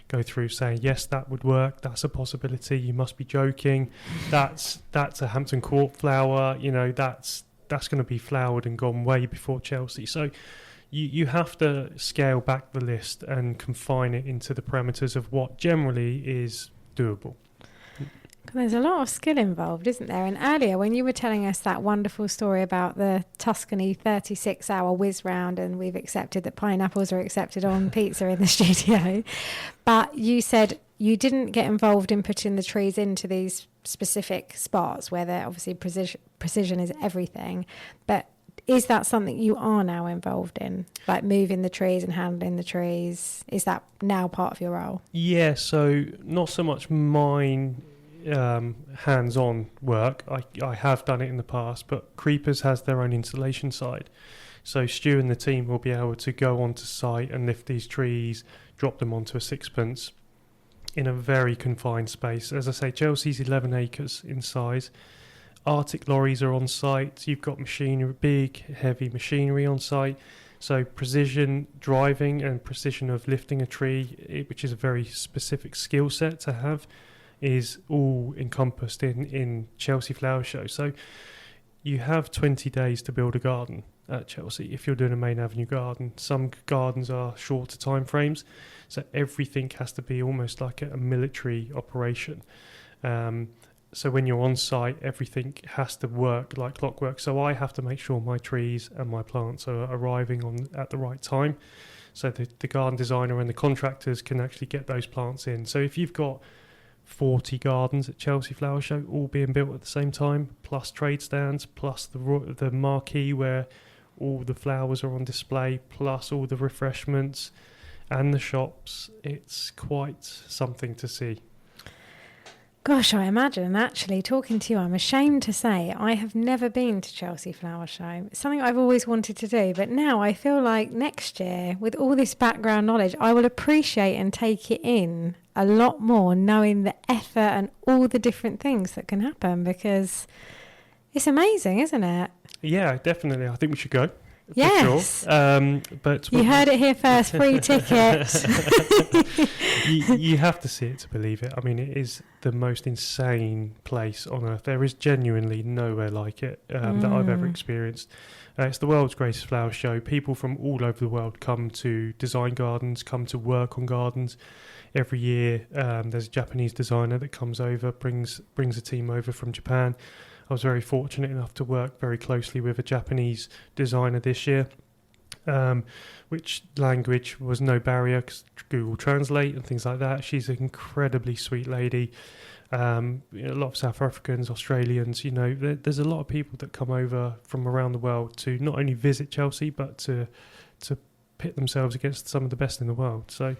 Go through saying, yes, that would work. That's a possibility. You must be joking. That's a Hampton Court flower. That's going to be flowered and gone way before Chelsea. So you have to scale back the list and confine it into the parameters of what generally is doable. There's a lot of skill involved, isn't there? And earlier, when you were telling us that wonderful story about the Tuscany 36-hour whiz round, and we've accepted that pineapples are accepted on pizza in the studio, but you said you didn't get involved in putting the trees into these specific spots where they're obviously precision is everything, but is that something you are now involved in, like moving the trees and handling the trees? Is that now part of your role? Yeah, so not so much mine hands-on work. I have done it in the past, but Creepers has their own installation side. So Stu and the team will be able to go onto site and lift these trees, drop them onto a sixpence in a very confined space. As I say, Chelsea's 11 acres in size. Arctic lorries are on site. You've got machinery, big, heavy machinery on site. So precision driving and precision of lifting a tree, which is a very specific skill set to have, is all encompassed in Chelsea Flower Show. So you have 20 days to build a garden at Chelsea if you're doing a main avenue garden. Some gardens are shorter time frames, so everything has to be almost like a military operation. So when you're on site, everything has to work like clockwork. So I have to make sure my trees and my plants are arriving at the right time, so the garden designer and the contractors can actually get those plants in. So if you've got 40 gardens at Chelsea Flower Show all being built at the same time, plus trade stands, plus the marquee where all the flowers are on display, plus all the refreshments and the shops, it's quite something to see. Gosh, I imagine. Actually, talking to you, I'm ashamed to say I have never been to Chelsea Flower Show. It's something I've always wanted to do, but now I feel like next year, with all this background knowledge, I will appreciate and take it in a lot more, knowing the effort and all the different things that can happen, because it's amazing, isn't it? Yeah, definitely. I think we should go. Yes. Sure. But you heard it here first. Free tickets. you have to see it to believe it. I mean, it is the most insane place on earth. There is genuinely nowhere like it that I've ever experienced. It's the world's greatest flower show. People from all over the world come to design gardens, come to work on gardens. Every year, there's a Japanese designer that comes over, brings a team over from Japan. I was very fortunate enough to work very closely with a Japanese designer this year, which language was no barrier because Google Translate and things like that. She's an incredibly sweet lady. A lot of South Africans, Australians, there's a lot of people that come over from around the world to not only visit Chelsea, but to pit themselves against some of the best in the world. So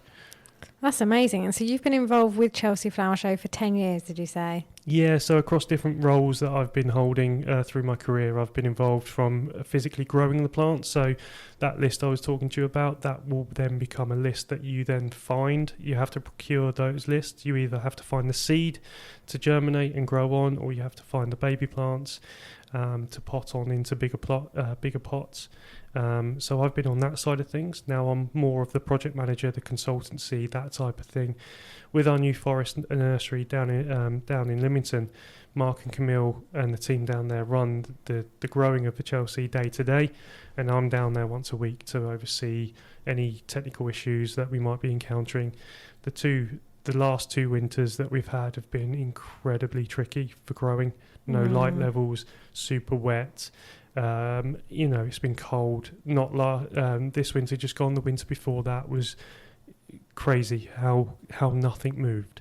that's amazing. And so you've been involved with Chelsea Flower Show for 10 years, did you say? Yeah, so across different roles that I've been holding through my career, I've been involved from physically growing the plants. So that list I was talking to you about, that will then become a list that you then find. You have to procure those lists. You either have to find the seed to germinate and grow on, or you have to find the baby plants to pot on into bigger pots. So I've been on that side of things. Now I'm more of the project manager, the consultancy, that type of thing. With our new forest nursery down in Leamington, Mark and Camille and the team down there run the growing of the Chelsea day to day, and I'm down there once a week to oversee any technical issues that we might be encountering. The last 2 winters that we've had have been incredibly tricky for growing. No light levels, super wet. It's been cold. This winter just gone. The winter before that was crazy. How nothing moved.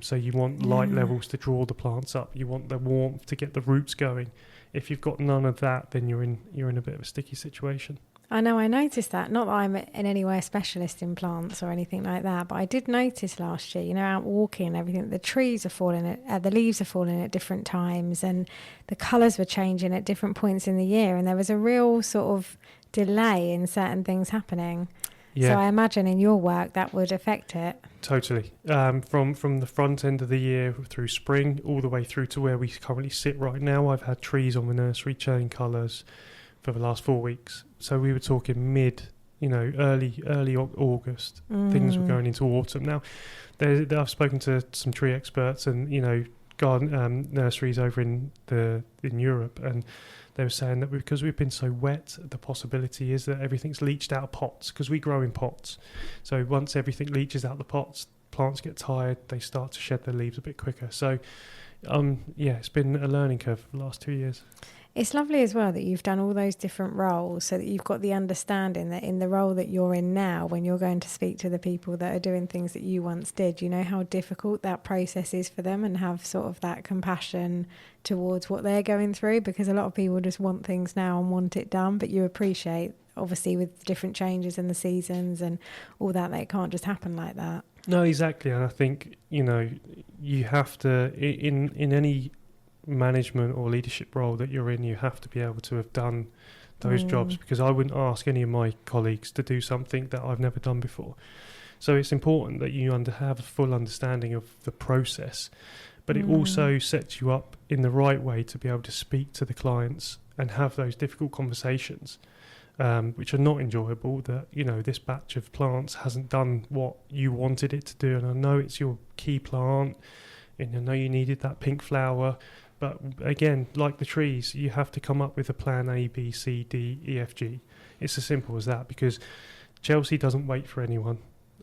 So you want light levels to draw the plants up. You want the warmth to get the roots going. If you've got none of that, then you're in a bit of a sticky situation. I know, I noticed that. Not that I'm in any way a specialist in plants or anything like that, but I did notice last year, out walking and everything, the trees are falling, the leaves are falling at different times, and the colours were changing at different points in the year, and there was a real sort of delay in certain things happening. Yeah. So I imagine in your work that would affect it. Totally. From the front end of the year through spring all the way through to where we currently sit right now, I've had trees on the nursery change colours for the last 4 weeks. So we were talking early August. Things were going into autumn. Now, I've spoken to some tree experts and garden nurseries over in Europe, and they were saying that because we've been so wet, the possibility is that everything's leached out of pots, because we grow in pots. So once everything leaches out the pots, plants get tired, they start to shed their leaves a bit quicker. So it's been a learning curve for the last 2 years. It's lovely as well that you've done all those different roles, so that you've got the understanding that in the role that you're in now, when you're going to speak to the people that are doing things that you once did, you know how difficult that process is for them, and have sort of that compassion towards what they're going through, because a lot of people just want things now and want it done, but you appreciate, obviously, with different changes in the seasons and all that it can't just happen like that. No, exactly. And I think, you have to, in any management or leadership role that you're in, you have to be able to have done those jobs, because I wouldn't ask any of my colleagues to do something that I've never done before. So it's important that you have a full understanding of the process, but it also sets you up in the right way to be able to speak to the clients and have those difficult conversations, which are not enjoyable, that this batch of plants hasn't done what you wanted it to do, and I know it's your key plant and I know you needed that pink flower. But again, like the trees, you have to come up with a plan A, B, C, D, E, F, G. It's as simple as that, because Chelsea doesn't wait for anyone.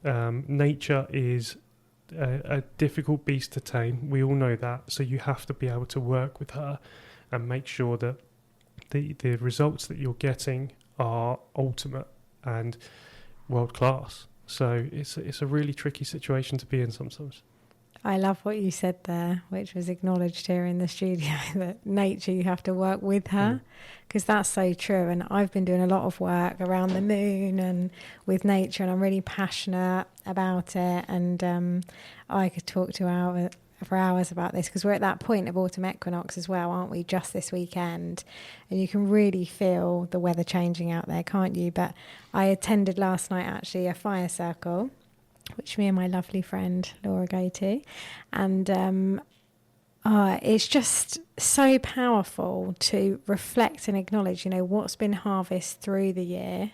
Nature is a difficult beast to tame. We all know that. So you have to be able to work with her and make sure that the results that you're getting are ultimate and world class. So it's a really tricky situation to be in sometimes. I love what you said there, which was acknowledged here in the studio, that nature, you have to work with her, because that's so true. And I've been doing a lot of work around the moon and with nature, and I'm really passionate about it. And I could talk to for hours about this, because we're at that point of autumn equinox as well, aren't we? Just this weekend, and you can really feel the weather changing out there, can't you? But I attended last night actually a fire circle, which me and my lovely friend Laura go to, and it's just so powerful to reflect and acknowledge, what's been harvested through the year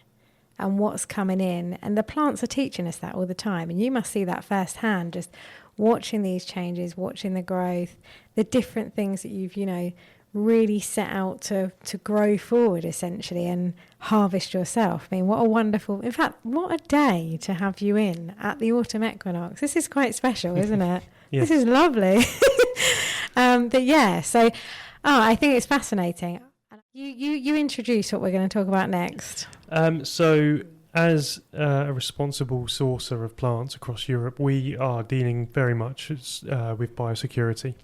and what's coming in. And the plants are teaching us that all the time. And you must see that firsthand, just watching these changes, watching the growth, the different things that you've, really set out to grow forward, essentially, and harvest yourself. I mean, what a wonderful, in fact, what a day to have you in at the autumn equinox. This is quite special, isn't it? Yeah. This is lovely. But yeah, so I think it's fascinating. You introduce what we're going to talk about next. So as a responsible sourcer of plants across Europe, we are dealing very much with biosecurity.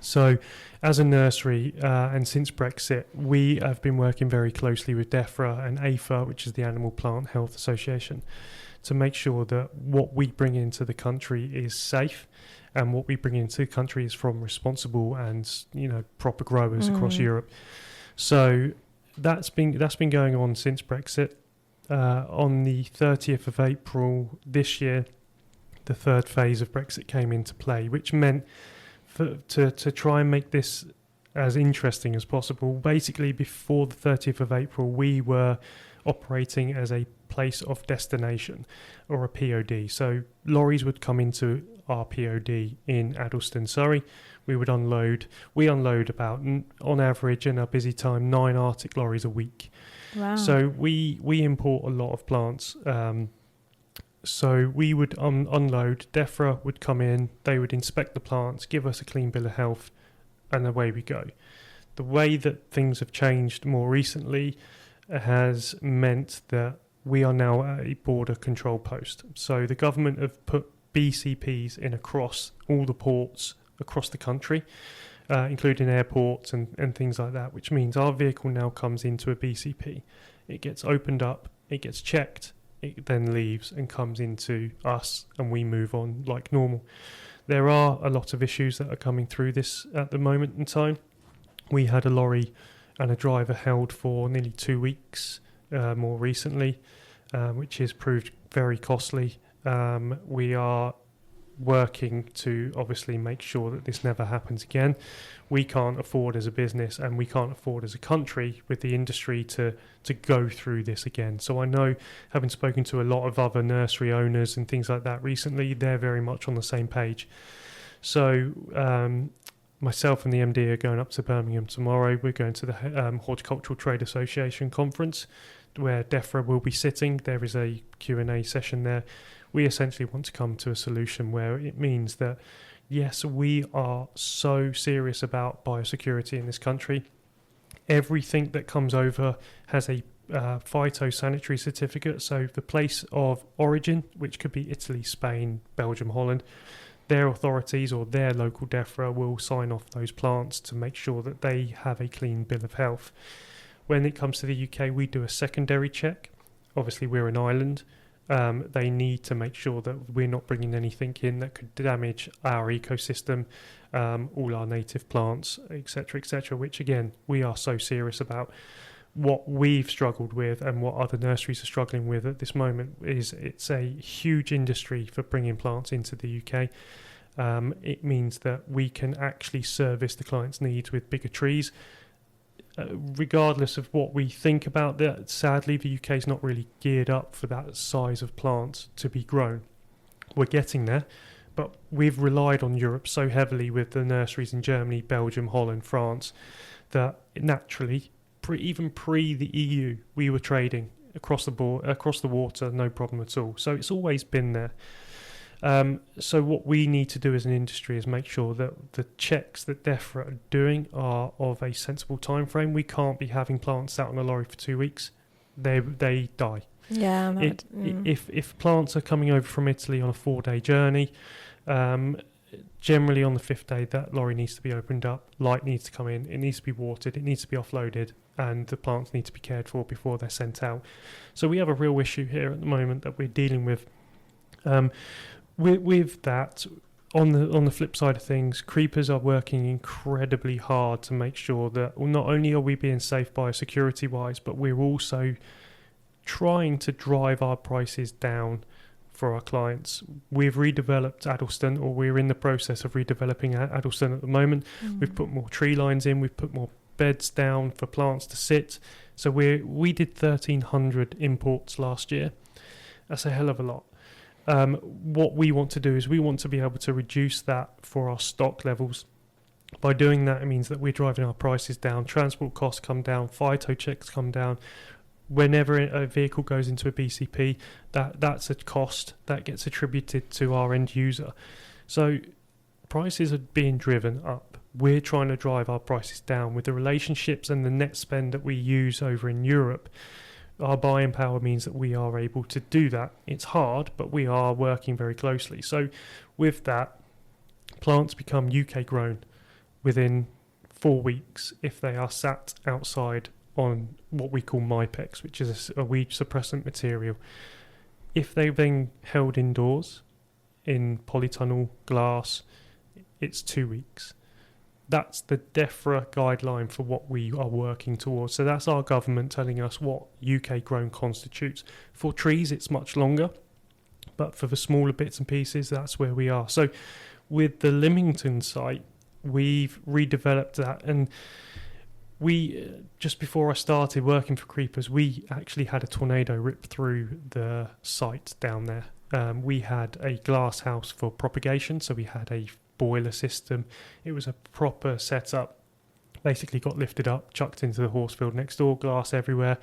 So as a nursery, and since Brexit, we have been working very closely with DEFRA and APHA, which is the Animal Plant Health Association, to make sure that what we bring into the country is safe, and what we bring into the country is from responsible and proper growers across Europe. So that's been going on since Brexit. On the 30th of April this year, the third phase of Brexit came into play, which meant to try and make this as interesting as possible. Basically, before the 30th of April, we were operating as a place of destination, or a POD. So lorries would come into our POD in Addleston, Surrey. We would unload. We unload about, on average, in our busy time, 9 Arctic lorries a week. Wow. So we import a lot of plants. So we would unload. DEFRA would come in. They would inspect the plants, give us a clean bill of health, and away we go. The way that things have changed more recently has meant that we are now at a border control post. So the government have put BCPs in across all the ports across the country, including airports and things like that, which means our vehicle now comes into a BCP. It gets opened up, it gets checked, it then leaves and comes into us, and we move on like normal. There are a lot of issues that are coming through this at the moment in time. We had a lorry and a driver held for nearly 2 weeks more recently, which has proved very costly. We are working to obviously make sure that this never happens again. We can't afford as a business, and we can't afford as a country with the industry to go through this again. So I know, having spoken to a lot of other nursery owners and things like that recently, they're very much on the same page. So myself and the MD are going up to Birmingham tomorrow. We're going to the Horticultural Trade Association conference, where DEFRA will be sitting. There is a Q&A session there. We essentially want to come to a solution where it means that, yes, we are so serious about biosecurity in this country. Everything that comes over has a phytosanitary certificate. So the place of origin, which could be Italy, Spain, Belgium, Holland, their authorities or their local DEFRA will sign off those plants to make sure that they have a clean bill of health. When it comes to the UK, we do a secondary check. Obviously, we're an island. They need to make sure that we're not bringing anything in that could damage our ecosystem, all our native plants, etc., which, again, we are so serious about. What we've struggled with and what other nurseries are struggling with at this moment is it's a huge industry for bringing plants into the UK. It means that we can actually service the client's needs with bigger trees. Regardless of what we think about that, sadly, the UK is not really geared up for that size of plant to be grown. We're getting there, but we've relied on Europe so heavily with the nurseries in Germany, Belgium, Holland, France, that naturally, even pre the EU, we were trading across the water, no problem at all. So it's always been there. So what we need to do as an industry is make sure that the checks that DEFRA are doing are of a sensible time frame. We can't be having plants out on a lorry for 2 weeks. They die. Yeah. If plants are coming over from Italy on a 4-day journey, generally on the 5th day that lorry needs to be opened up, light needs to come in, it needs to be watered, it needs to be offloaded, and the plants need to be cared for before they're sent out. So we have a real issue here at the moment that we're dealing with. With that, on the flip side of things, creepers are working incredibly hard to make sure that not only are we being safe biosecurity wise, but we're also trying to drive our prices down for our clients. We've redeveloped Addleston, or we're in the process of redeveloping Addleston at the moment. We've put more tree lines in, we've put more beds down for plants to sit. So we did 1,300 imports last year. That's a hell of a lot. What we want to do is we want to be able to reduce that for our stock levels. By doing that, it means that we're driving our prices down, transport costs come down, phyto checks come down. Whenever a vehicle goes into a BCP, that's a cost that gets attributed to our end user. So prices are being driven up. We're trying to drive our prices down with the relationships and the net spend that we use over in Europe. Our buying power means that we are able to do that. It's hard, but we are working very closely. So with that, plants become UK grown within 4 weeks if they are sat outside on what we call MyPex, which is a weed suppressant material. If they've been held indoors in polytunnel glass, it's 2 weeks. That's the DEFRA guideline for what we are working towards. So that's our government telling us what UK grown constitutes. For trees, it's much longer, but for the smaller bits and pieces, that's where we are. So with the Lymington site, we've redeveloped that, and we, just before I started working for Creepers, we actually had a tornado rip through the site down there. We had a glass house for propagation, so we had a boiler system. It was a proper setup. Basically got lifted up, chucked into the horse field next door, glass everywhere.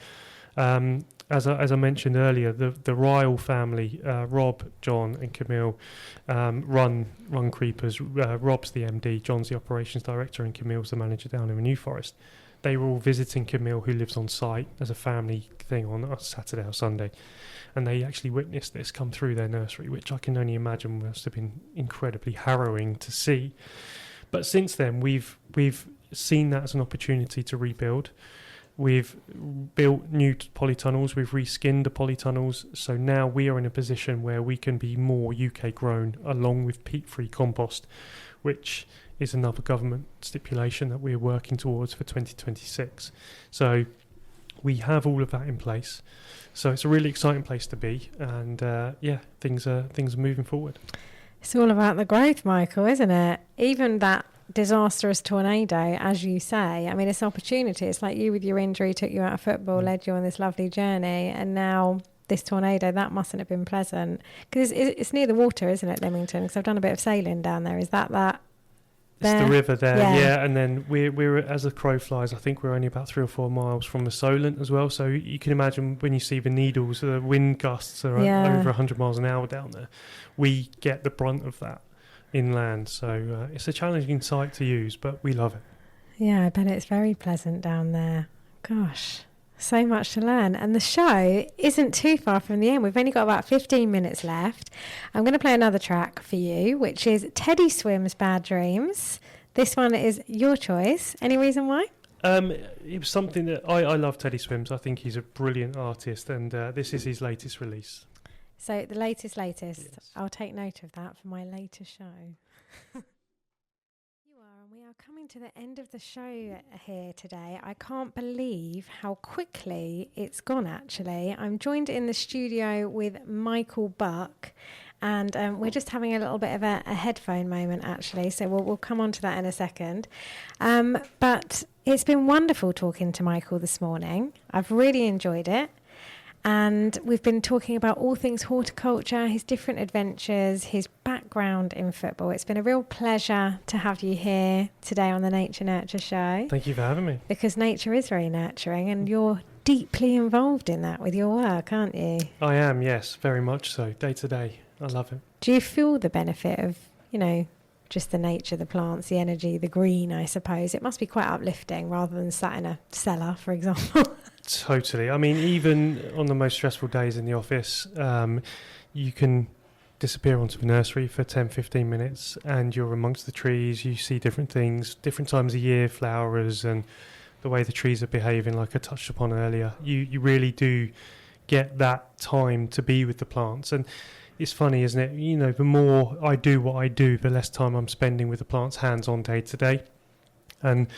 As I mentioned earlier, the Ryle family, Rob, John and Camille, run Creepers. Rob's the MD, John's the operations director, and Camille's the manager down in the New Forest. They were all visiting Camille, who lives on site, as a family thing on a Saturday or Sunday, and they actually witnessed this come through their nursery, which I can only imagine must have been incredibly harrowing to see. But since then, we've seen that as an opportunity to rebuild. We've built new polytunnels, we've reskinned the polytunnels, so now we are in a position where we can be more UK grown, along with peat-free compost, which is another government stipulation that we're working towards for 2026. So we have all of that in place. So it's a really exciting place to be, and things are moving forward. It's all about the growth, Michael, isn't it? Even that disastrous tornado, as you say, I mean, it's opportunity. It's like you with your injury took you out of football, led you on this lovely journey, and now this tornado, that mustn't have been pleasant. Because it's near the water, isn't it, Lymington? Because I've done a bit of sailing down there. Is that It's the river there, yeah. And then we're as the crow flies, I think we're only about 3 or 4 miles from the Solent as well. So you can imagine when you see the needles, the wind gusts are over 100 miles an hour down there. We get the brunt of that inland. So it's a challenging site to use, but we love it. Yeah, I bet it's very pleasant down there. Gosh, so much to learn. And the show isn't too far from the end. We've only got about 15 minutes left. I'm going to play another track for you, which is Teddy Swim's Bad Dreams. This one is your choice. Any reason why? It was something that I love Teddy Swims. I think he's a brilliant artist, and this is his latest release. So the latest. Yes. I'll take note of that for my later show. We are coming to the end of the show here today. I can't believe how quickly it's gone, actually. I'm joined in the studio with Michael Buck, and we're just having a little bit of a headphone moment, actually, so we'll come on to that in a second. But it's been wonderful talking to Michael this morning. I've really enjoyed it. And we've been talking about all things horticulture, his different adventures, his background in football. It's been a real pleasure to have you here today on the Nature Nurture Show. Thank you for having me. Because nature is very nurturing, and you're deeply involved in that with your work, aren't you? I am, yes, very much so, day to day. I love it. Do you feel the benefit of, just the nature, the plants, the energy, the green, I suppose? It must be quite uplifting rather than sat in a cellar, for example. Totally. I mean, even on the most stressful days in the office, you can disappear onto the nursery for 10, 15 minutes and you're amongst the trees. You see different things, different times of year, flowers, and the way the trees are behaving, like I touched upon earlier. You really do get that time to be with the plants. And it's funny, isn't it? You know, the more I do what I do, the less time I'm spending with the plants hands-on day to day. And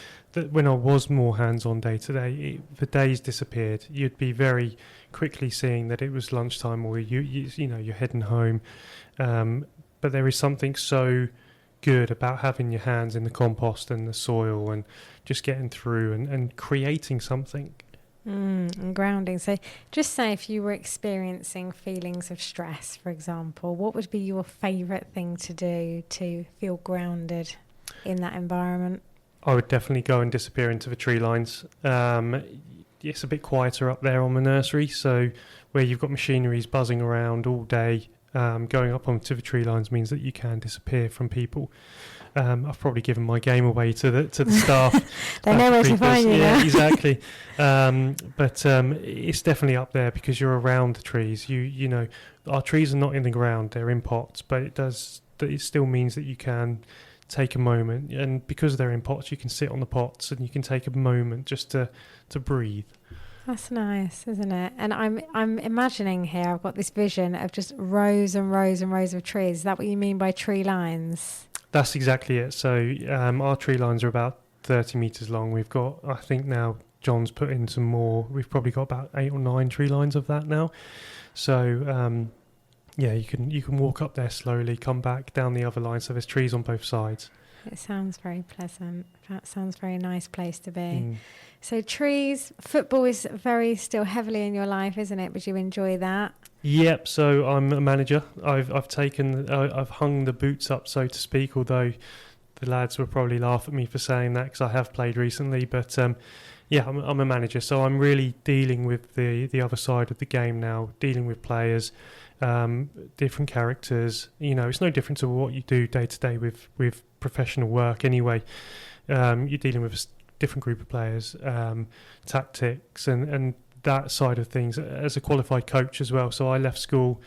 when I was more hands-on day to day, the days disappeared. You'd be very quickly seeing that it was lunchtime, or you know, you're heading home. But there is something so good about having your hands in the compost and the soil and just getting through and creating something. And grounding. So just say if you were experiencing feelings of stress, for example, what would be your favourite thing to do to feel grounded in that environment? I would definitely go and disappear into the tree lines. It's a bit quieter up there on the nursery, so where you've got machineries buzzing around all day, going up onto the tree lines means that you can disappear from people. I've probably given my game away to the staff. They know where to find you. Yeah, exactly. But it's definitely up there because you're around the trees. You know, our trees are not in the ground; they're in pots. But it still means that you can take a moment, and because they're in pots, you can sit on the pots and you can take a moment just to breathe. That's nice, isn't it? And I'm imagining here, I've got this vision of just rows and rows and rows of trees. Is that what you mean by tree lines? That's exactly it. So our tree lines are about 30 metres long. We've got, I think now John's put in some more. We've probably got about 8 or 9 tree lines of that now. So yeah, you can walk up there slowly, come back down the other line. So there's trees on both sides. It sounds very pleasant. That sounds very nice place to be. So trees, football is very still heavily in your life, isn't it? Would you enjoy that? Yep. So I'm a manager. I've hung the boots up, so to speak. Although the lads will probably laugh at me for saying that because I have played recently. But yeah, I'm a manager, so I'm really dealing with the other side of the game now, dealing with players, different characters. You know, it's no different to what you do day to day with professional work. Anyway, you're dealing with a different group of players, tactics, and that side of things as a qualified coach as well. So I left school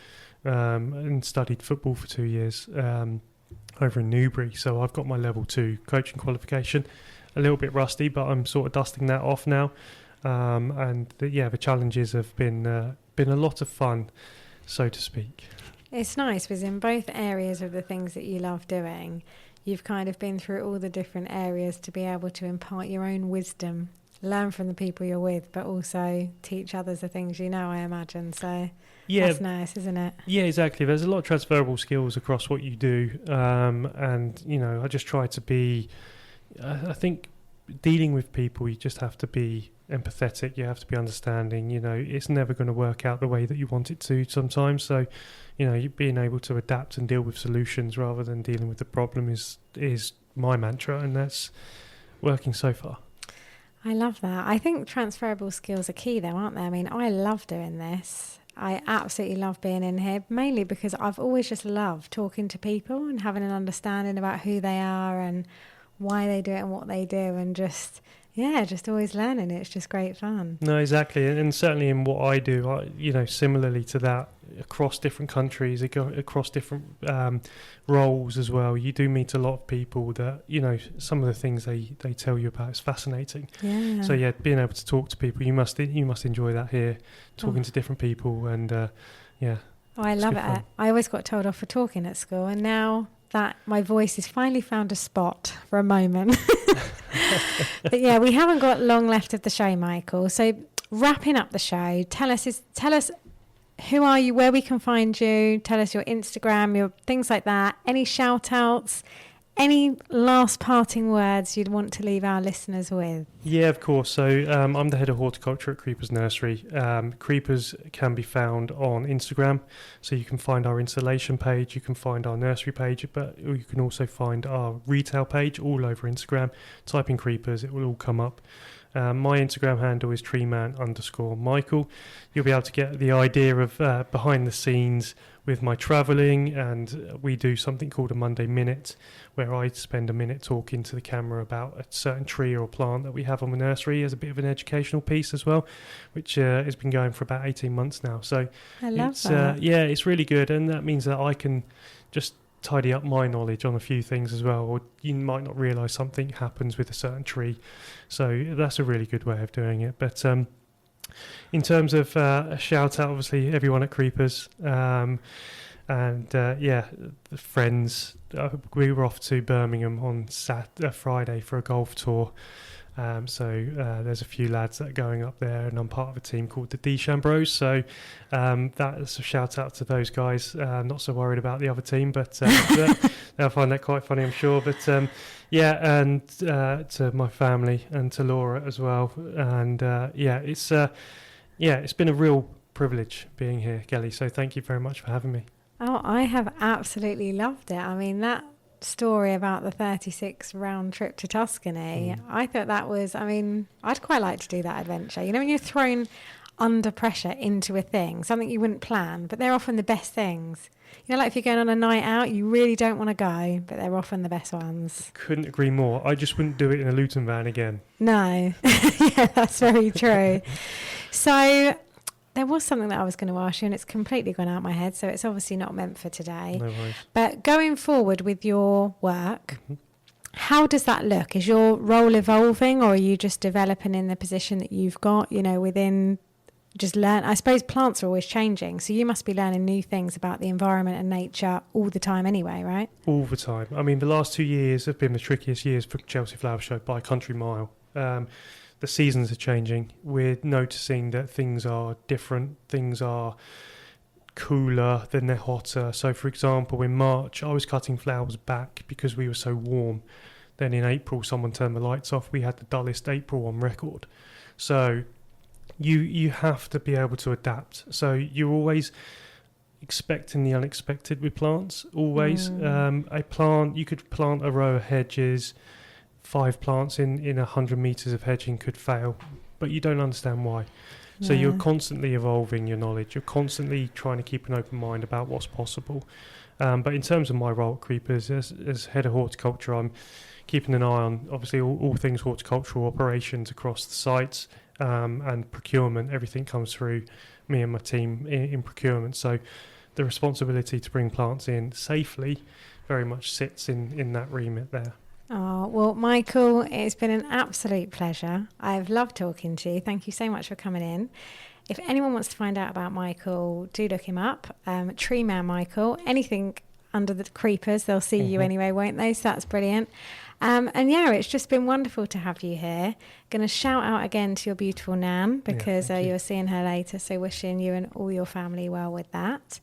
and studied football for 2 years over in Newbury. So I've got my level 2 coaching qualification. A little bit rusty, but I'm sort of dusting that off now. The challenges have been a lot of fun, so to speak. It's nice because in both areas of the things that you love doing, you've kind of been through all the different areas to be able to impart your own wisdom, learn from the people you're with, but also teach others the things you know, I imagine. So yeah, that's nice, isn't it? Yeah, exactly. There's a lot of transferable skills across what you do. And, you know, I just try to be, I think dealing with people, you just have to be empathetic. You have to be understanding. You know, it's never going to work out the way that you want it to sometimes. So, you know, being able to adapt and deal with solutions rather than dealing with the problem is my mantra, and that's working so far. I love that. I think transferable skills are key though, aren't they? I mean, I love doing this. I absolutely love being in here, mainly because I've always just loved talking to people and having an understanding about who they are and why they do it and what they do, and just always learning. It's just great fun. No, exactly. And certainly in what I do, similarly to that, across different countries, across different roles as well, you do meet a lot of people that, you know, some of the things they tell you about is fascinating. Yeah. So yeah, being able to talk to people, you must enjoy that here, talking to different people, and yeah. Oh, I love it. Fun. I always got told off for talking at school, and now that my voice has finally found a spot for a moment. But yeah, we haven't got long left of the show, Michael. So wrapping up the show, tell us who are you, where we can find you, tell us your Instagram, your things like that, any shout outs, any last parting words you'd want to leave our listeners with? Yeah, of course. So I'm the head of horticulture at Creepers Nursery. Creepers can be found on Instagram. So you can find our installation page, you can find our nursery page, but you can also find our retail page all over Instagram. Type in Creepers, it will all come up. My Instagram handle is treeman_Michael. You'll be able to get the idea of behind the scenes with my travelling, and we do something called a Monday Minute, where I spend a minute talking to the camera about a certain tree or plant that we have on the nursery as a bit of an educational piece as well, which has been going for about 18 months now. So I love that. It's really good, and that means that I can just tidy up my knowledge on a few things as well, or you might not realise something happens with a certain tree. So that's a really good way of doing it. But in terms of a shout out, obviously everyone at Creepers, And the friends, we were off to Birmingham on Friday for a golf tour. So there's a few lads that are going up there, and I'm part of a team called the Deschambros. So that's a shout out to those guys. Not so worried about the other team, but they'll find that quite funny, I'm sure. But and to my family and to Laura as well. And it's been a real privilege being here, Kelly. So thank you very much for having me. Oh, I have absolutely loved it. I mean, that story about the 36 round trip to Tuscany, I thought that was, I'd quite like to do that adventure. You know, when you're thrown under pressure into a thing, something you wouldn't plan, but they're often the best things. You know, like if you're going on a night out, you really don't want to go, but they're often the best ones. Couldn't agree more. I just wouldn't do it in a Luton van again. No. Yeah, that's very true. So there was something that I was going to ask you, and it's completely gone out my head, so it's obviously not meant for today. No worries. But going forward with your work, how does that look? Is your role evolving, or are you just developing in the position that you've got, you know, within just learn? I suppose plants are always changing, so you must be learning new things about the environment and nature all the time anyway, right? All the time. I mean, the last 2 years have been the trickiest years for Chelsea Flower Show by a country mile. The seasons are changing. We're noticing that things are different. Things are cooler, then they're hotter. So, for example, in March, I was cutting flowers back because we were so warm. Then in April, someone turned the lights off. We had the dullest April on record. So you have to be able to adapt. So you're always expecting the unexpected with plants, always. A plant, you could plant a row of hedges, 5 plants in 100 metres of hedging could fail, but you don't understand why. So you're constantly evolving your knowledge. You're constantly trying to keep an open mind about what's possible. But in terms of my role at Creepers, as head of horticulture, I'm keeping an eye on, obviously, all things horticultural operations across the sites, and procurement. Everything comes through me and my team in procurement. So the responsibility to bring plants in safely very much sits in that remit there. Oh, well, Michael, it's been an absolute pleasure. I've loved talking to you. Thank you so much for coming in. If anyone wants to find out about Michael, do look him up. Tree Man Michael. Anything under the creepers, they'll see you anyway, won't they? So that's brilliant. It's just been wonderful to have you here. Going to shout out again to your beautiful Nan because you're seeing her later. So wishing you and all your family well with that.